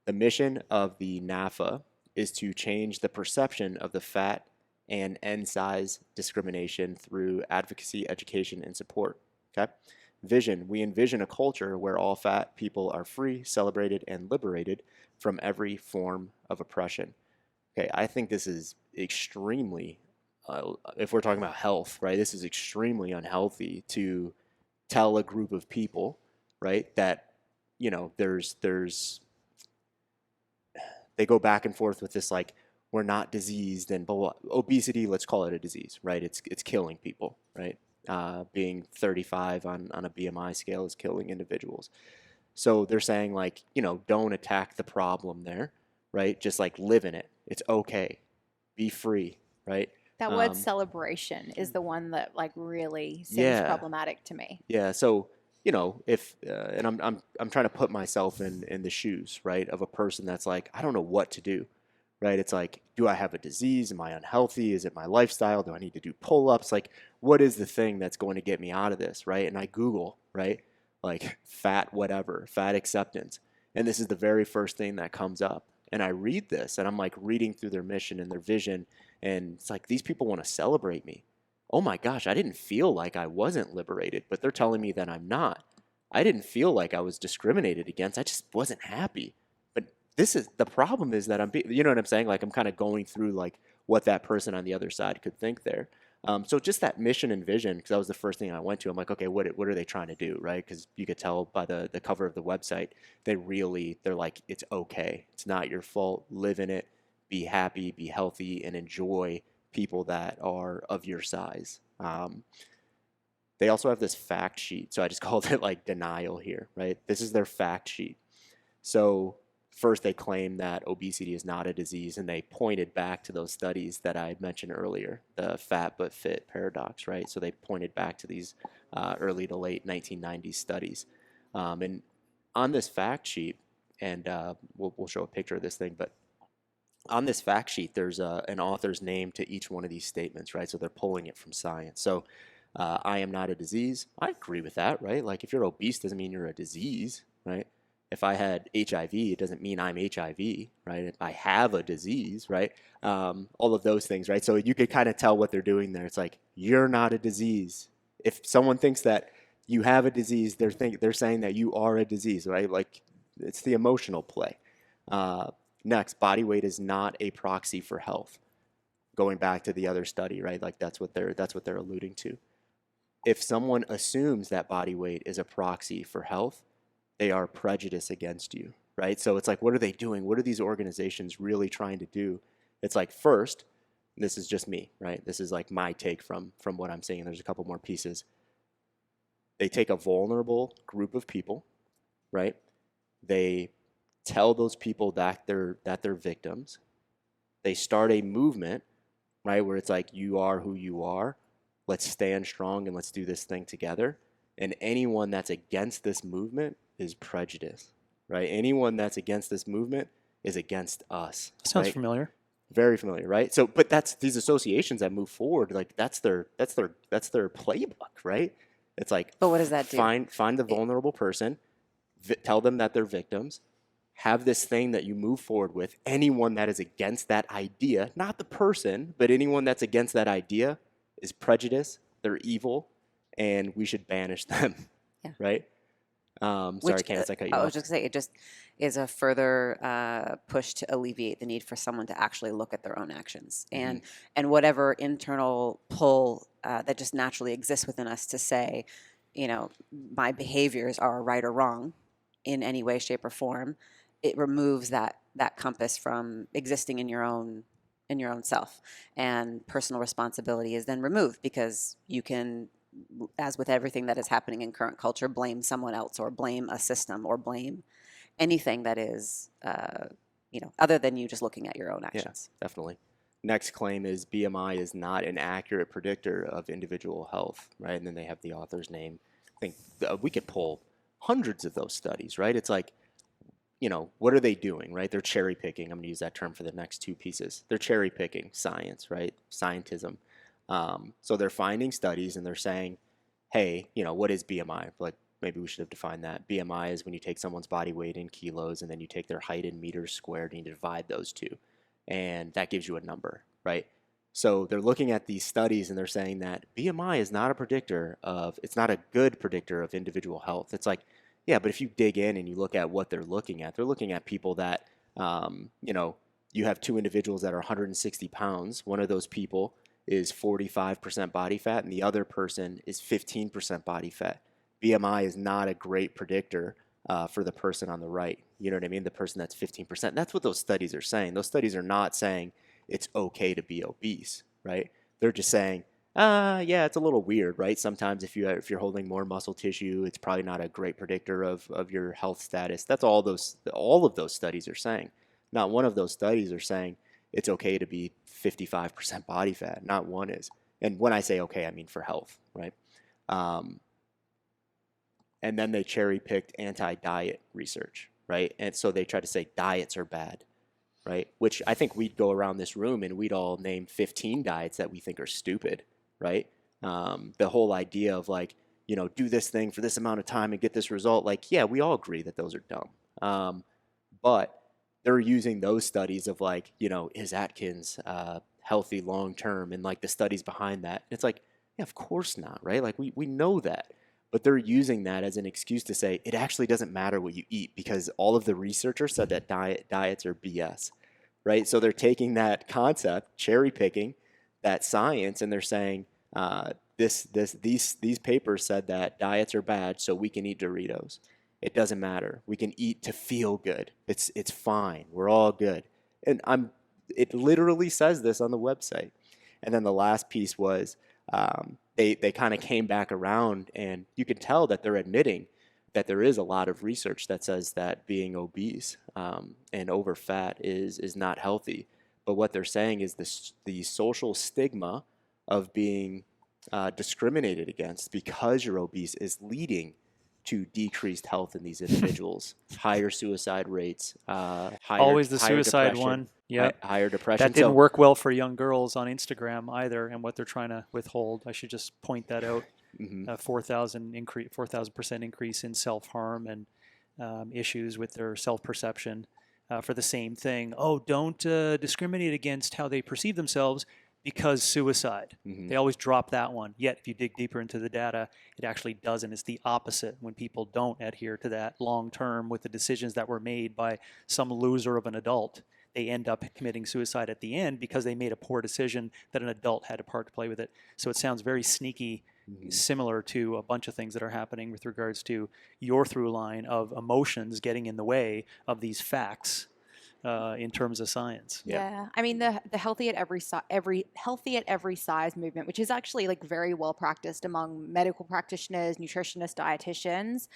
The mission of the NAFA is to change the perception of the fat and end size discrimination through advocacy, education, and support, okay? Vision, we envision a culture where all fat people are free, celebrated, and liberated from every form of oppression. Okay, I think this is extremely, if we're talking about health, right, this is extremely unhealthy to tell a group of people, right, that, they go back and forth with this, like, we're not diseased and blah, blah. Obesity, let's call it a disease, right? It's killing people, right? Being 35 on a BMI scale is killing individuals. So they're saying, like, don't attack the problem there, right? Just like live in it. It's okay. Be free, right? That word celebration is the one that like really seems problematic to me. Yeah. So, if and I'm trying to put myself in the shoes, right, of a person that's like, I don't know what to do, right? It's like, do I have a disease? Am I unhealthy? Is it my lifestyle? Do I need to do pull-ups? Like, what is the thing that's going to get me out of this, right? And I Google, right, like fat whatever, fat acceptance. And this is the very first thing that comes up. And I read this and I'm like reading through their mission and their vision. And it's like, these people want to celebrate me. Oh my gosh, I didn't feel like I wasn't liberated, but they're telling me that I'm not. I didn't feel like I was discriminated against. I just wasn't happy. But the problem is that you know what I'm saying? Like, I'm kind of going through like what that person on the other side could think there. So just that mission and vision, because that was the first thing I went to. I'm like, okay, what are they trying to do, right? Because you could tell by the cover of the website, they're like, it's okay. It's not your fault. Live in it. Be happy, be healthy, and enjoy people that are of your size. They also have this fact sheet. So I just called it like denial here, right? This is their fact sheet. So first they claim that obesity is not a disease, and they pointed back to those studies that I mentioned earlier, the fat but fit paradox, right? So they pointed back to these early to late 1990s studies. And on this fact sheet, and we'll show a picture of this thing, but on this fact sheet, there's an author's name to each one of these statements, right? So they're pulling it from science. So I am not a disease. I agree with that, right? Like, if you're obese, doesn't mean you're a disease, right? If I had HIV, it doesn't mean I'm HIV, right? If I have a disease, right? All of those things, right? So you could kind of tell what they're doing there. It's like, you're not a disease. If someone thinks that you have a disease, they're saying that you are a disease, right? Like, it's the emotional play. Next, body weight is not a proxy for health. Going back to the other study, right? Like, that's what they're alluding to. If someone assumes that body weight is a proxy for health, they are prejudiced against you, right? So it's like, what are they doing? What are these organizations really trying to do? It's like, first, this is just me, right? This is like my take from what I'm saying. There's a couple more pieces. They take a vulnerable group of people, right? They tell those people that they're victims. They start a movement right? Where it's like, you are who you are. Let's stand strong and let's do this thing together. And anyone that's against this movement is prejudice, right? Anyone that's against this movement is against us. Sounds right? familiar. Very familiar, right? So, but that's these associations that move forward, like that's their playbook, right? It's like, But what does that do? Find the vulnerable person, tell them that they're victims, have this thing that you move forward with. Anyone that is against that idea, not the person, but anyone that's against that idea is prejudice. They're evil, and we should banish them, Yeah. Right? Sorry, Kandace, I cut you off. I was just going to say, it just is a further push to alleviate the need for someone to actually look at their own actions and whatever internal pull that just naturally exists within us to say, my behaviors are right or wrong in any way, shape, or form. It removes that compass from existing in your own self, and personal responsibility is then removed because you can, as with everything that is happening in current culture, blame someone else or blame a system or blame anything that is, other than you just looking at your own actions. Yeah, definitely. Next claim is BMI is not an accurate predictor of individual health, right? And then they have the author's name. I think we could pull hundreds of those studies, right? It's like, what are they doing, right? They're cherry picking. I'm going to use that term for the next two pieces. They're cherry picking science, right? Scientism. So they're finding studies and they're saying, hey, what is BMI? Like, maybe we should have defined that. BMI is when you take someone's body weight in kilos and then you take their height in meters squared and you divide those two. And that gives you a number, right? So they're looking at these studies and they're saying that BMI is not a predictor it's not a good predictor of individual health. It's like, yeah, but if you dig in and you look at what they're looking at people that, you have two individuals that are 160 pounds. One of those people is 45% body fat and the other person is 15% body fat. BMI is not a great predictor for the person on the right. You know what I mean? The person that's 15%. That's what those studies are saying. Those studies are not saying it's okay to be obese, right? They're just saying, yeah, it's a little weird, right? Sometimes if you're holding more muscle tissue, it's probably not a great predictor of your health status. That's all of those studies are saying. Not one of those studies are saying it's okay to be 55% body fat. Not one is. And when I say okay, I mean for health, right? And then they cherry-picked anti-diet research, right? And so they try to say diets are bad, right? Which I think we'd go around this room and we'd all name 15 diets that we think are stupid, right? The whole idea of like, do this thing for this amount of time and get this result. Like, yeah, we all agree that those are dumb. But they're using those studies of like, is Atkins healthy long-term? And like the studies behind that. It's like, yeah, of course not, right? Like we know that. But they're using that as an excuse to say it actually doesn't matter what you eat because all of the researchers said that diets are BS, right? So they're taking that concept, cherry picking that science, and they're saying these papers said that diets are bad, so we can eat Doritos. It doesn't matter. We can eat to feel good. It's fine. We're all good. And it literally says this on the website. And then the last piece was they kind of came back around, and you can tell that they're admitting that there is a lot of research that says that being obese and over fat is not healthy. But what they're saying is the social stigma of being discriminated against because you're obese is leading to decreased health in these individuals, higher suicide rates, Always the suicide one. Yeah, higher depression. That didn't work well for young girls on Instagram either, and what they're trying to withhold. I should just point that out. 4,000% increase in self-harm and issues with their self-perception for the same thing. Oh, don't discriminate against how they perceive themselves because suicide. They always drop that one. Yet, if you dig deeper into the data, it actually doesn't. It's the opposite when people don't adhere to that long-term with the decisions that were made by some loser of an adult. They end up committing suicide at the end because they made a poor decision that an adult had a part to play with it. So it sounds very sneaky, similar to a bunch of things that are happening with regards to your through line of emotions getting in the way of these facts in terms of science. Yeah. I mean the healthy at every size movement, which is actually like very well practiced among medical practitioners, nutritionists, dietitians.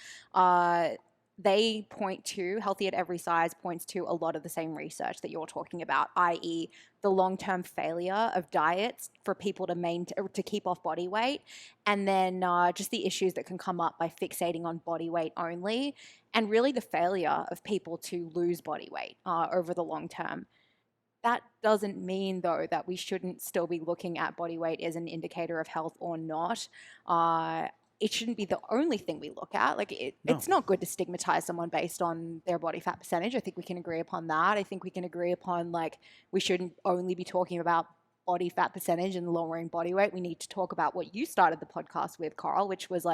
they point to, Healthy at Every Size points to a lot of the same research that you're talking about, i.e. the long-term failure of diets for people to keep off body weight, and then just the issues that can come up by fixating on body weight only, and really the failure of people to lose body weight over the long term. That doesn't mean, though, that we shouldn't still be looking at body weight as an indicator of health or not. It shouldn't be the only thing we look at. It's not good to stigmatize someone based on their body fat percentage. I think we can agree upon that. I think we can agree upon, we shouldn't only be talking about body fat percentage and lowering body weight. We need to talk about what you started the podcast with, Carl, which was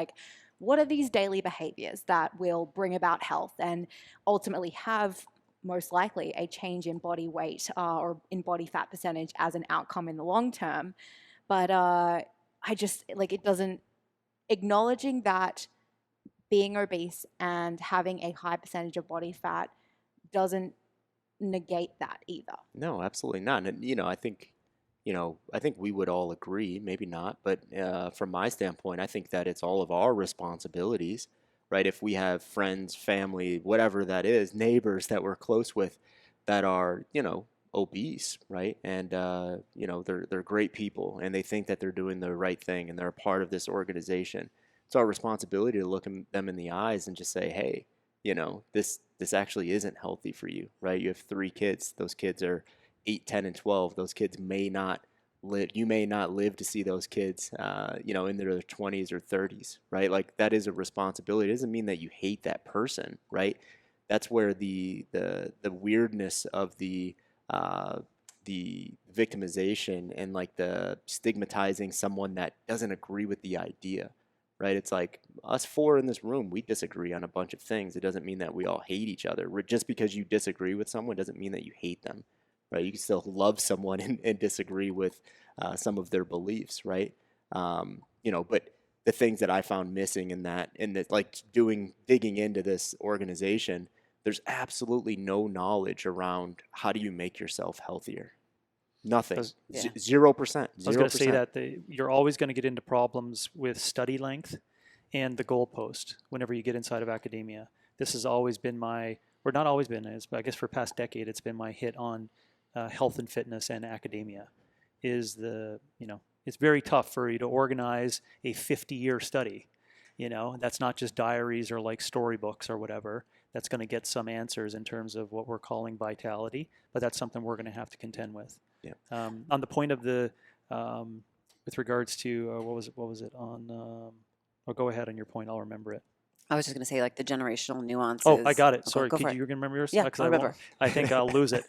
what are these daily behaviors that will bring about health and ultimately have most likely a change in body weight or in body fat percentage as an outcome in the long term. But it doesn't, acknowledging that being obese and having a high percentage of body fat doesn't negate that either. No, absolutely not. And, I think we would all agree, maybe not, but from my standpoint, I think that it's all of our responsibilities, right? If we have friends, family, whatever that is, neighbors that we're close with that are, obese, right? And, they're great people and they think that they're doing the right thing and they're a part of this organization. It's our responsibility to look them in the eyes and just say, hey, this actually isn't healthy for you, right? You have 3 kids. Those kids are 8, 10, and 12. Those kids may not live. You may not live to see those kids, in their 20s or 30s, right? That is a responsibility. It doesn't mean that you hate that person, right? That's where the weirdness of the victimization and the stigmatizing someone that doesn't agree with the idea, right? It's us 4 in this room, we disagree on a bunch of things. It doesn't mean that we all hate each other. Just because you disagree with someone doesn't mean that you hate them, right? You can still love someone and disagree with some of their beliefs, right? But the things that I found missing in that, digging into this organization, there's absolutely no knowledge around how do you make yourself healthier. Nothing. 0%. 0%. I was going to say that you're always going to get into problems with study length and the goalpost whenever you get inside of academia. This has always been or not always been, but I guess for the past decade, it's been my hit on health and fitness and academia. It's very tough for you to organize a 50-year study. That's not just diaries or storybooks or whatever. That's going to get some answers in terms of what we're calling vitality, but that's something we're going to have to contend with. Yeah. On the point of with regards to what was it on? I'll go ahead on your point. I'll remember it. I was just going to say the generational nuances. Oh, I got it. Okay, Sorry, go could for you it. remember yours? Yeah, I remember. I think I'll lose it.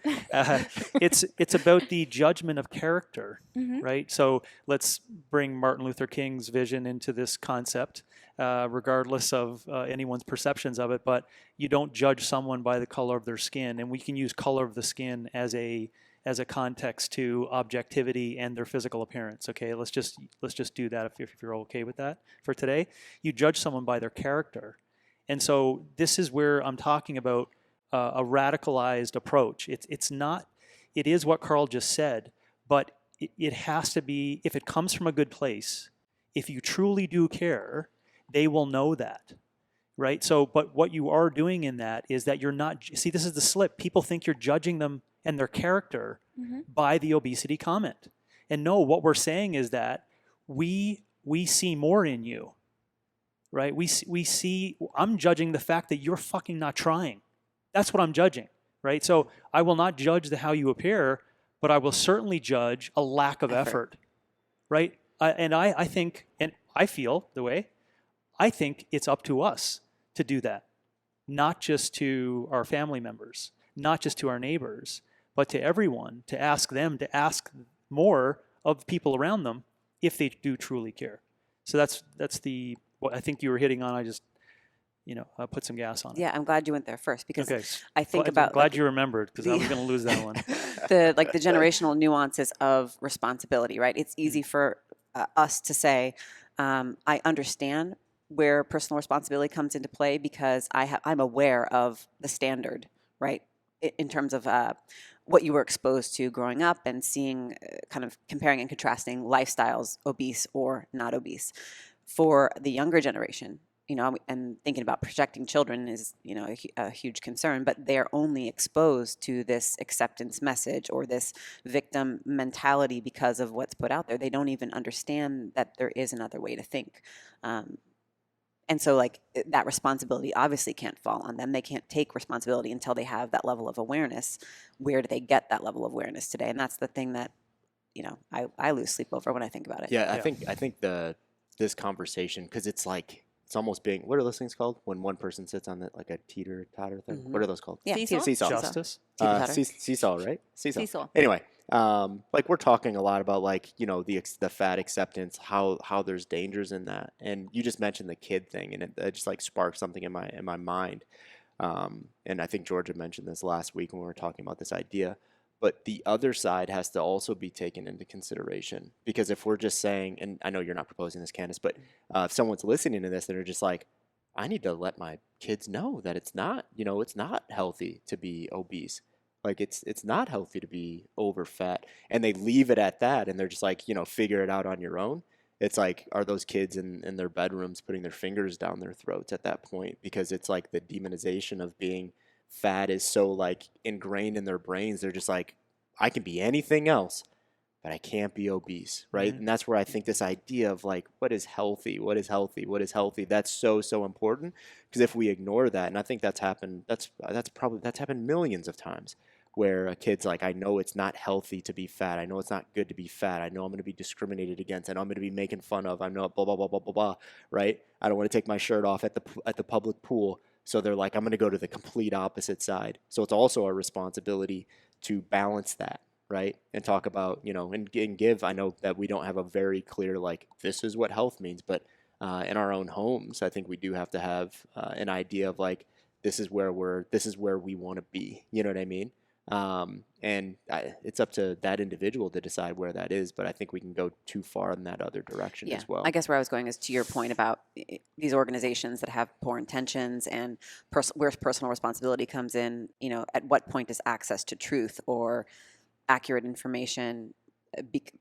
It's about the judgment of character, right? So let's bring Martin Luther King's vision into this concept, regardless of anyone's perceptions of it. But you don't judge someone by the color of their skin, and we can use color of the skin as a context to objectivity and their physical appearance. Okay, let's just do that if you're okay with that for today. You judge someone by their character, and so this is where I'm talking about a radicalized approach. It's not. It is what Carl just said, but it has to be. If it comes from a good place, if you truly do care, they will know that. Right? So, but what you are doing in that is that you're not. See, this is the slip. People think you're judging them and their character by the obesity comment. And no, what we're saying is that we see more in you, right? We see, I'm judging the fact that you're fucking not trying. That's what I'm judging, right? So I will not judge how you appear, but I will certainly judge a lack of effort, right? I think, and I feel the way, I think it's up to us to do that, not just to our family members, not just to our neighbors, but to everyone, to ask them to ask more of people around them if they do truly care. So that's what I think you were hitting on. I just put some gas on it. Yeah, I'm glad you went there first because okay. I think I'm glad you remembered because I was going to lose that one. the generational nuances of responsibility, right? It's easy for us to say, I understand where personal responsibility comes into play because I'm aware of the standard, right? In terms of what you were exposed to growing up and seeing, kind of comparing and contrasting lifestyles, obese or not obese. For the younger generation, and thinking about protecting children is, a huge concern, but they're only exposed to this acceptance message or this victim mentality because of what's put out there. They don't even understand that there is another way to think. And so, like, that responsibility obviously can't fall on them. They can't take responsibility until they have that level of awareness. Where do they get that level of awareness today? And that's the thing that, I lose sleep over when I think about it. Yeah, I think this conversation, because it's like, it's almost being, what are those things called? When one person sits on it, like a teeter-totter thing? What are those called? Yeah, Seesaw? Seesaw. Justice. Teeter-totter. Seesaw, right? Seesaw. Anyway, like, we're talking a lot about, like, the fat acceptance, how there's dangers in that, and you just mentioned the kid thing, and it just like sparked something in my mind. And I think Georgia mentioned this last week when we were talking about this idea. But the other side has to also be taken into consideration, because if we're just saying, and I know you're not proposing this, Kandace, but if someone's listening to this and they're just like, I need to let my kids know that it's not healthy to be obese. Like, it's not healthy to be over fat, and they leave it at that, and they're just like, figure it out on your own. It's like, are those kids in their bedrooms putting their fingers down their throats at that point? Because it's like the demonization of being fat is so, like, ingrained in their brains. They're just like, I can be anything else, but I can't be obese, right? And that's where I think this idea of, like, what is healthy, that's so important, because if we ignore that, and I think that's happened millions of times, where a kid's like, I know it's not healthy to be fat, I know it's not good to be fat, I know I'm going to be discriminated against, I know I'm going to be making fun of, I know blah blah blah blah blah blah, right? I don't want to take my shirt off at the public pool. So they're like, I'm going to go to the complete opposite side. So it's also our responsibility to balance that, right? And talk about, and give. I know that we don't have a very clear, like, this is what health means, but in our own homes, I think we do have to have an idea of, like, this is where we want to be. You know what I mean? It's up to that individual to decide where that is, but I think we can go too far in that other direction as well. I guess where I was going is to your point about these organizations that have poor intentions and where personal responsibility comes in. At what point does access to truth or accurate information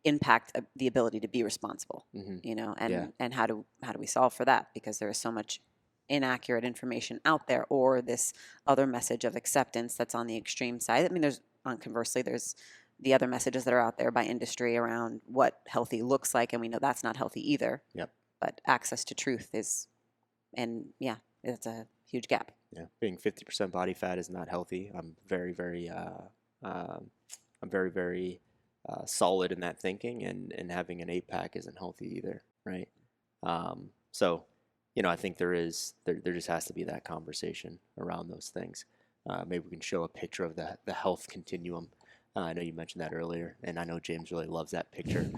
impact the ability to be responsible? And how do we solve for that? Because there is so much inaccurate information out there, or this other message of acceptance that's on the extreme side. I mean, conversely, there's the other messages that are out there by industry around what healthy looks like, and we know that's not healthy either. Yep. But access to truth it's a huge gap. Yeah, being 50% body fat is not healthy. I'm very, very, solid in that thinking, and having an 8-pack isn't healthy either, right? So, I think there just has to be that conversation around those things. Maybe we can show a picture of the health continuum. I know you mentioned that earlier, and I know James really loves that picture,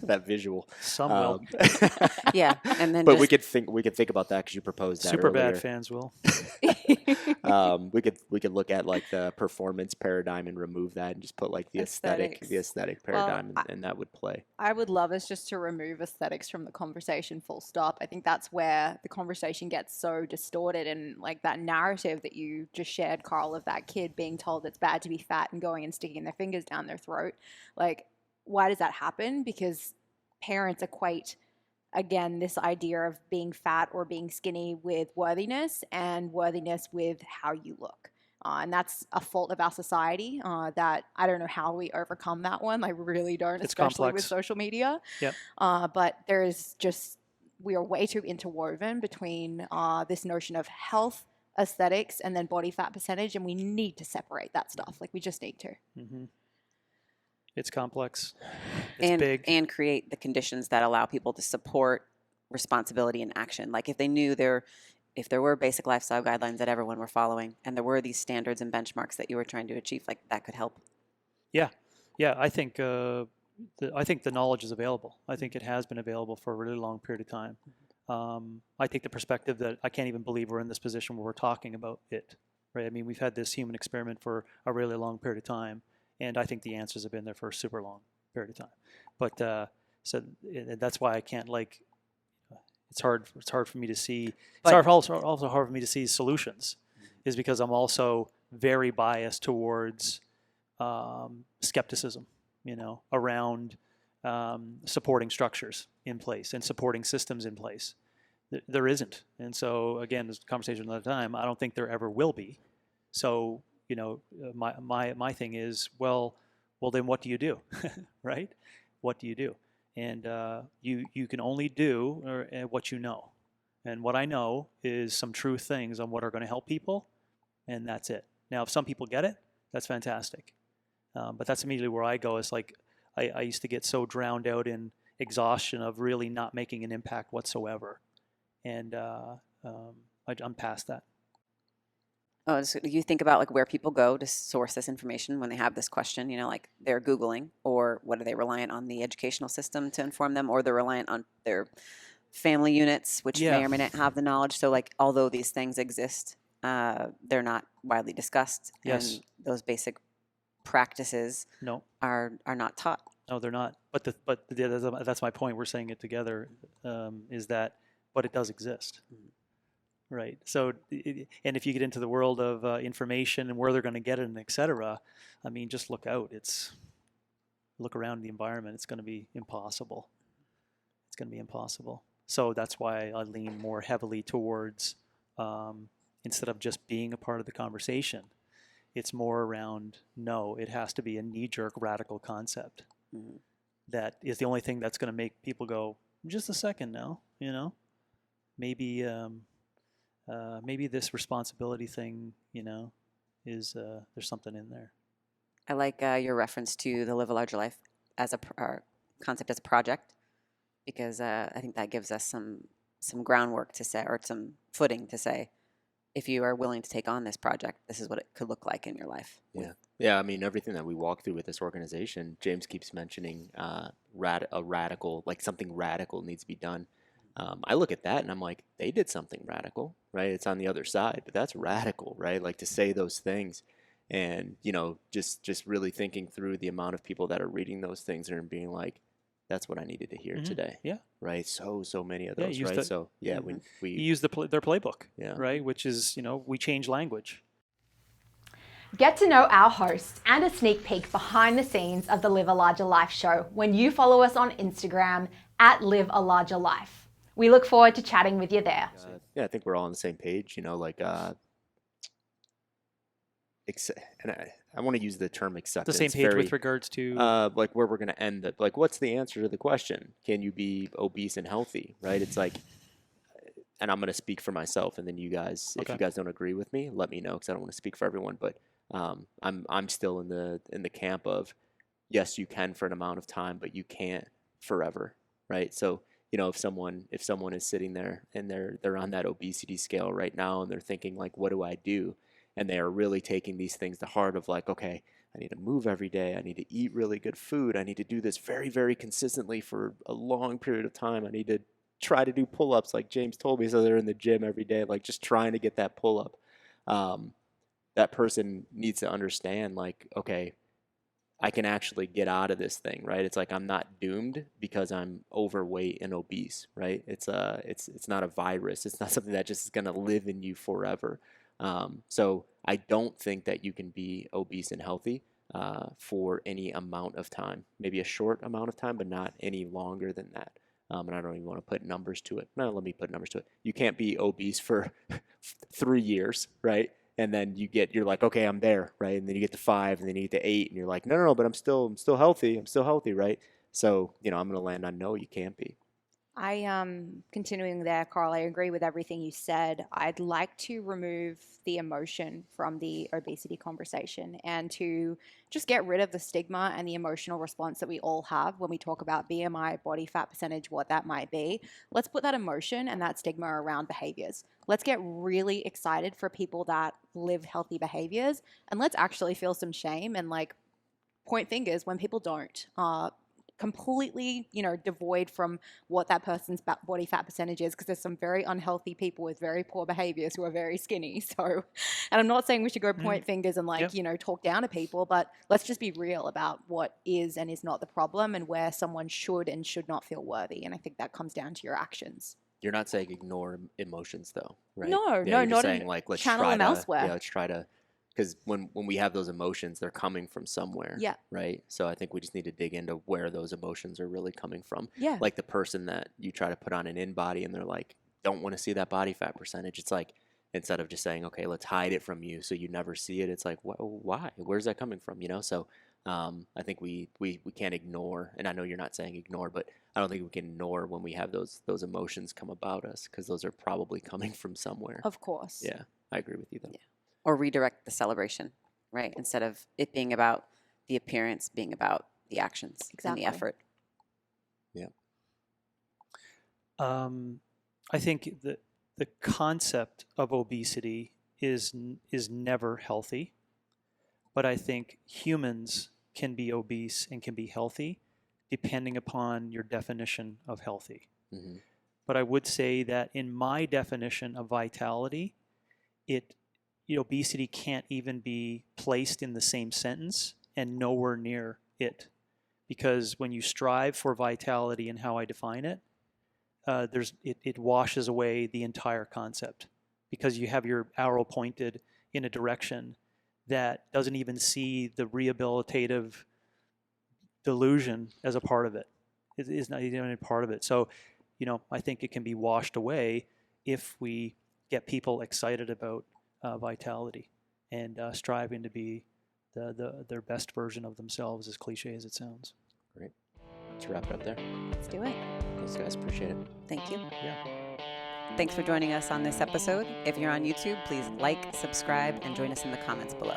that visual. Some will. Yeah, and then but we could think about that, because you proposed that Super earlier. bad fans will. We could look at, like, the performance paradigm and remove that, and just put, like, the aesthetic paradigm, and that would play. I would love us just to remove aesthetics from the conversation, full stop. I think that's where the conversation gets so distorted, and, like, that narrative that you just shared, Carl, of that kid being told it's bad to be fat and going and sticking their fingers down their throat. Like, why does that happen? Because parents equate, again, this idea of being fat or being skinny with worthiness, and worthiness with how you look. And that's a fault of our society that I don't know how we overcome that one. I really don't, It's especially complex. with social media. Yep. But there is just, we are way too interwoven between this notion of health, aesthetics, and then body fat percentage, and we need to separate that stuff. Like, we just need to. Mm-hmm. It's complex. It's big. And create the conditions that allow people to support responsibility and action. Like, if they knew if there were basic lifestyle guidelines that everyone were following, and there were these standards and benchmarks that you were trying to achieve, like, that could help. Yeah. I think the knowledge is available. I think it has been available for a really long period of time. I take the perspective that I can't even believe we're in this position where we're talking about it. Right? I mean, we've had this human experiment for a really long period of time, and I think the answers have been there for a super long period of time. But so that's why I can't, like, it's hard for me to see. Also hard for me to see solutions, is because I'm also very biased towards skepticism, around supporting structures in place and supporting systems in place. There isn't. And so again, this conversation another time, I don't think there ever will be. So, my thing is, well, then what do you do? Right? What do you do? And you can only do what you know. And what I know is some true things on what are going to help people, and that's it. Now, if some people get it, that's fantastic. But that's immediately where I go. It's like I used to get so drowned out in exhaustion of really not making an impact whatsoever. And I'm past that. Oh, so you think about like where people go to source this information when they have this question, like they're Googling, or what are they reliant on the educational system to inform them, or they're reliant on their family units, which may or may not have the knowledge. So like, although these things exist, they're not widely discussed. Yes. And those basic practices are not taught. No, they're not. But that's my point. We're saying it together, is that, but it does exist. Right. So, and if you get into the world of information and where they're going to get it and et cetera, I mean, just look out. Look around the environment. It's going to be impossible. It's going to be impossible. So that's why I lean more heavily towards, instead of just being a part of the conversation, it's more around, no, it has to be a knee-jerk radical concept. That is the only thing that's going to make people go, just a second now, maybe maybe this responsibility thing, is there's something in there. I like your reference to the Live a Larger Life as a concept as a project, because I think that gives us some groundwork to say, or some footing to say, if you are willing to take on this project, this is what it could look like in your life. Yeah. I mean, everything that we walk through with this organization, James keeps mentioning a radical, like something radical needs to be done. I look at that and I'm like, they did something radical, right? It's on the other side, but that's radical, right? Like to say those things, and just really thinking through the amount of people that are reading those things and being like, that's what I needed to hear today. Yeah. Right. So many of those, right? So we use their playbook, yeah. Right? Which is, we change language. Get to know our hosts and a sneak peek behind the scenes of the Live a Larger Life show when you follow us on Instagram at Live a Larger Life. We look forward to chatting with you there. I think we're all on the same page, like, and I want to use the term acceptance. The same page with regards to like where we're going to end it. Like, what's the answer to the question? Can you be obese and healthy? Right? It's like, and I'm going to speak for myself, and then you guys, if you guys don't agree with me, let me know, because I don't want to speak for everyone. But I'm still in the camp of, yes, you can for an amount of time, but you can't forever, right? So if someone is sitting there and they're on that obesity scale right now, and they're thinking like, what do I do? And they are really taking these things to heart of like, okay, I need to move every day. I need to eat really good food. I need to do this very, very consistently for a long period of time. I need to try to do pull-ups like James told me. So they're in the gym every day, like just trying to get that pull-up. That person needs to understand like, okay, I can actually get out of this thing, right? It's like I'm not doomed because I'm overweight and obese, right? It's not a virus. It's not something that just is going to live in you forever. So I don't think that you can be obese and healthy for any amount of time, maybe a short amount of time, but not any longer than that. And I don't even want to put numbers to it. No, let me put numbers to it. You can't be obese for 3 years, right? And then you're like, okay, I'm there, right? And then you get to 5, and then you get to 8, and you're like, no, but I'm still healthy. I'm still healthy, right? So, I'm going to land on no, you can't be. Continuing there, Carl, I agree with everything you said. I'd like to remove the emotion from the obesity conversation and to just get rid of the stigma and the emotional response that we all have when we talk about BMI, body fat percentage, what that might be. Let's put that emotion and that stigma around behaviors. Let's get really excited for people that live healthy behaviors, and let's actually feel some shame and like point fingers when people don't. Completely, devoid from what that person's body fat percentage is, because there's some very unhealthy people with very poor behaviors who are very skinny. So, and I'm not saying we should go point fingers and talk down to people, but let's just be real about what is and is not the problem and where someone should and should not feel worthy. And I think that comes down to your actions. You're not saying ignore emotions though, right? No, you're not saying like, let's channel them elsewhere. Yeah, let's try to. Because when we have those emotions, they're coming from somewhere, right? So I think we just need to dig into where those emotions are really coming from. Yeah. Like the person that you try to put on an in-body and they're like don't want to see that body fat percentage. It's like, instead of just saying, okay, let's hide it from you so you never see it, it's like, why? Where's that coming from? So I think we can't ignore, and I know you're not saying ignore, but I don't think we can ignore when we have those emotions come about us, because those are probably coming from somewhere. Of course. Yeah, I agree with you though. Yeah. Or redirect the celebration, right? Instead of it being about the appearance, being about the actions and the effort. Yeah. I think the concept of obesity is never healthy, but I think humans can be obese and can be healthy depending upon your definition of healthy. Mm-hmm. But I would say that in my definition of vitality, obesity can't even be placed in the same sentence and nowhere near it. Because when you strive for vitality and how I define it, it washes away the entire concept, because you have your arrow pointed in a direction that doesn't even see the rehabilitative delusion as a part of it. It is not even a part of it. So, I think it can be washed away if we get people excited about vitality and striving to be their best version of themselves, as cliche as it sounds. Great. Let's wrap it up there. Let's do it. Thanks, guys. Appreciate it. Thank you. Yeah. Thanks for joining us on this episode. If you're on YouTube, please like, subscribe, and join us in the comments below.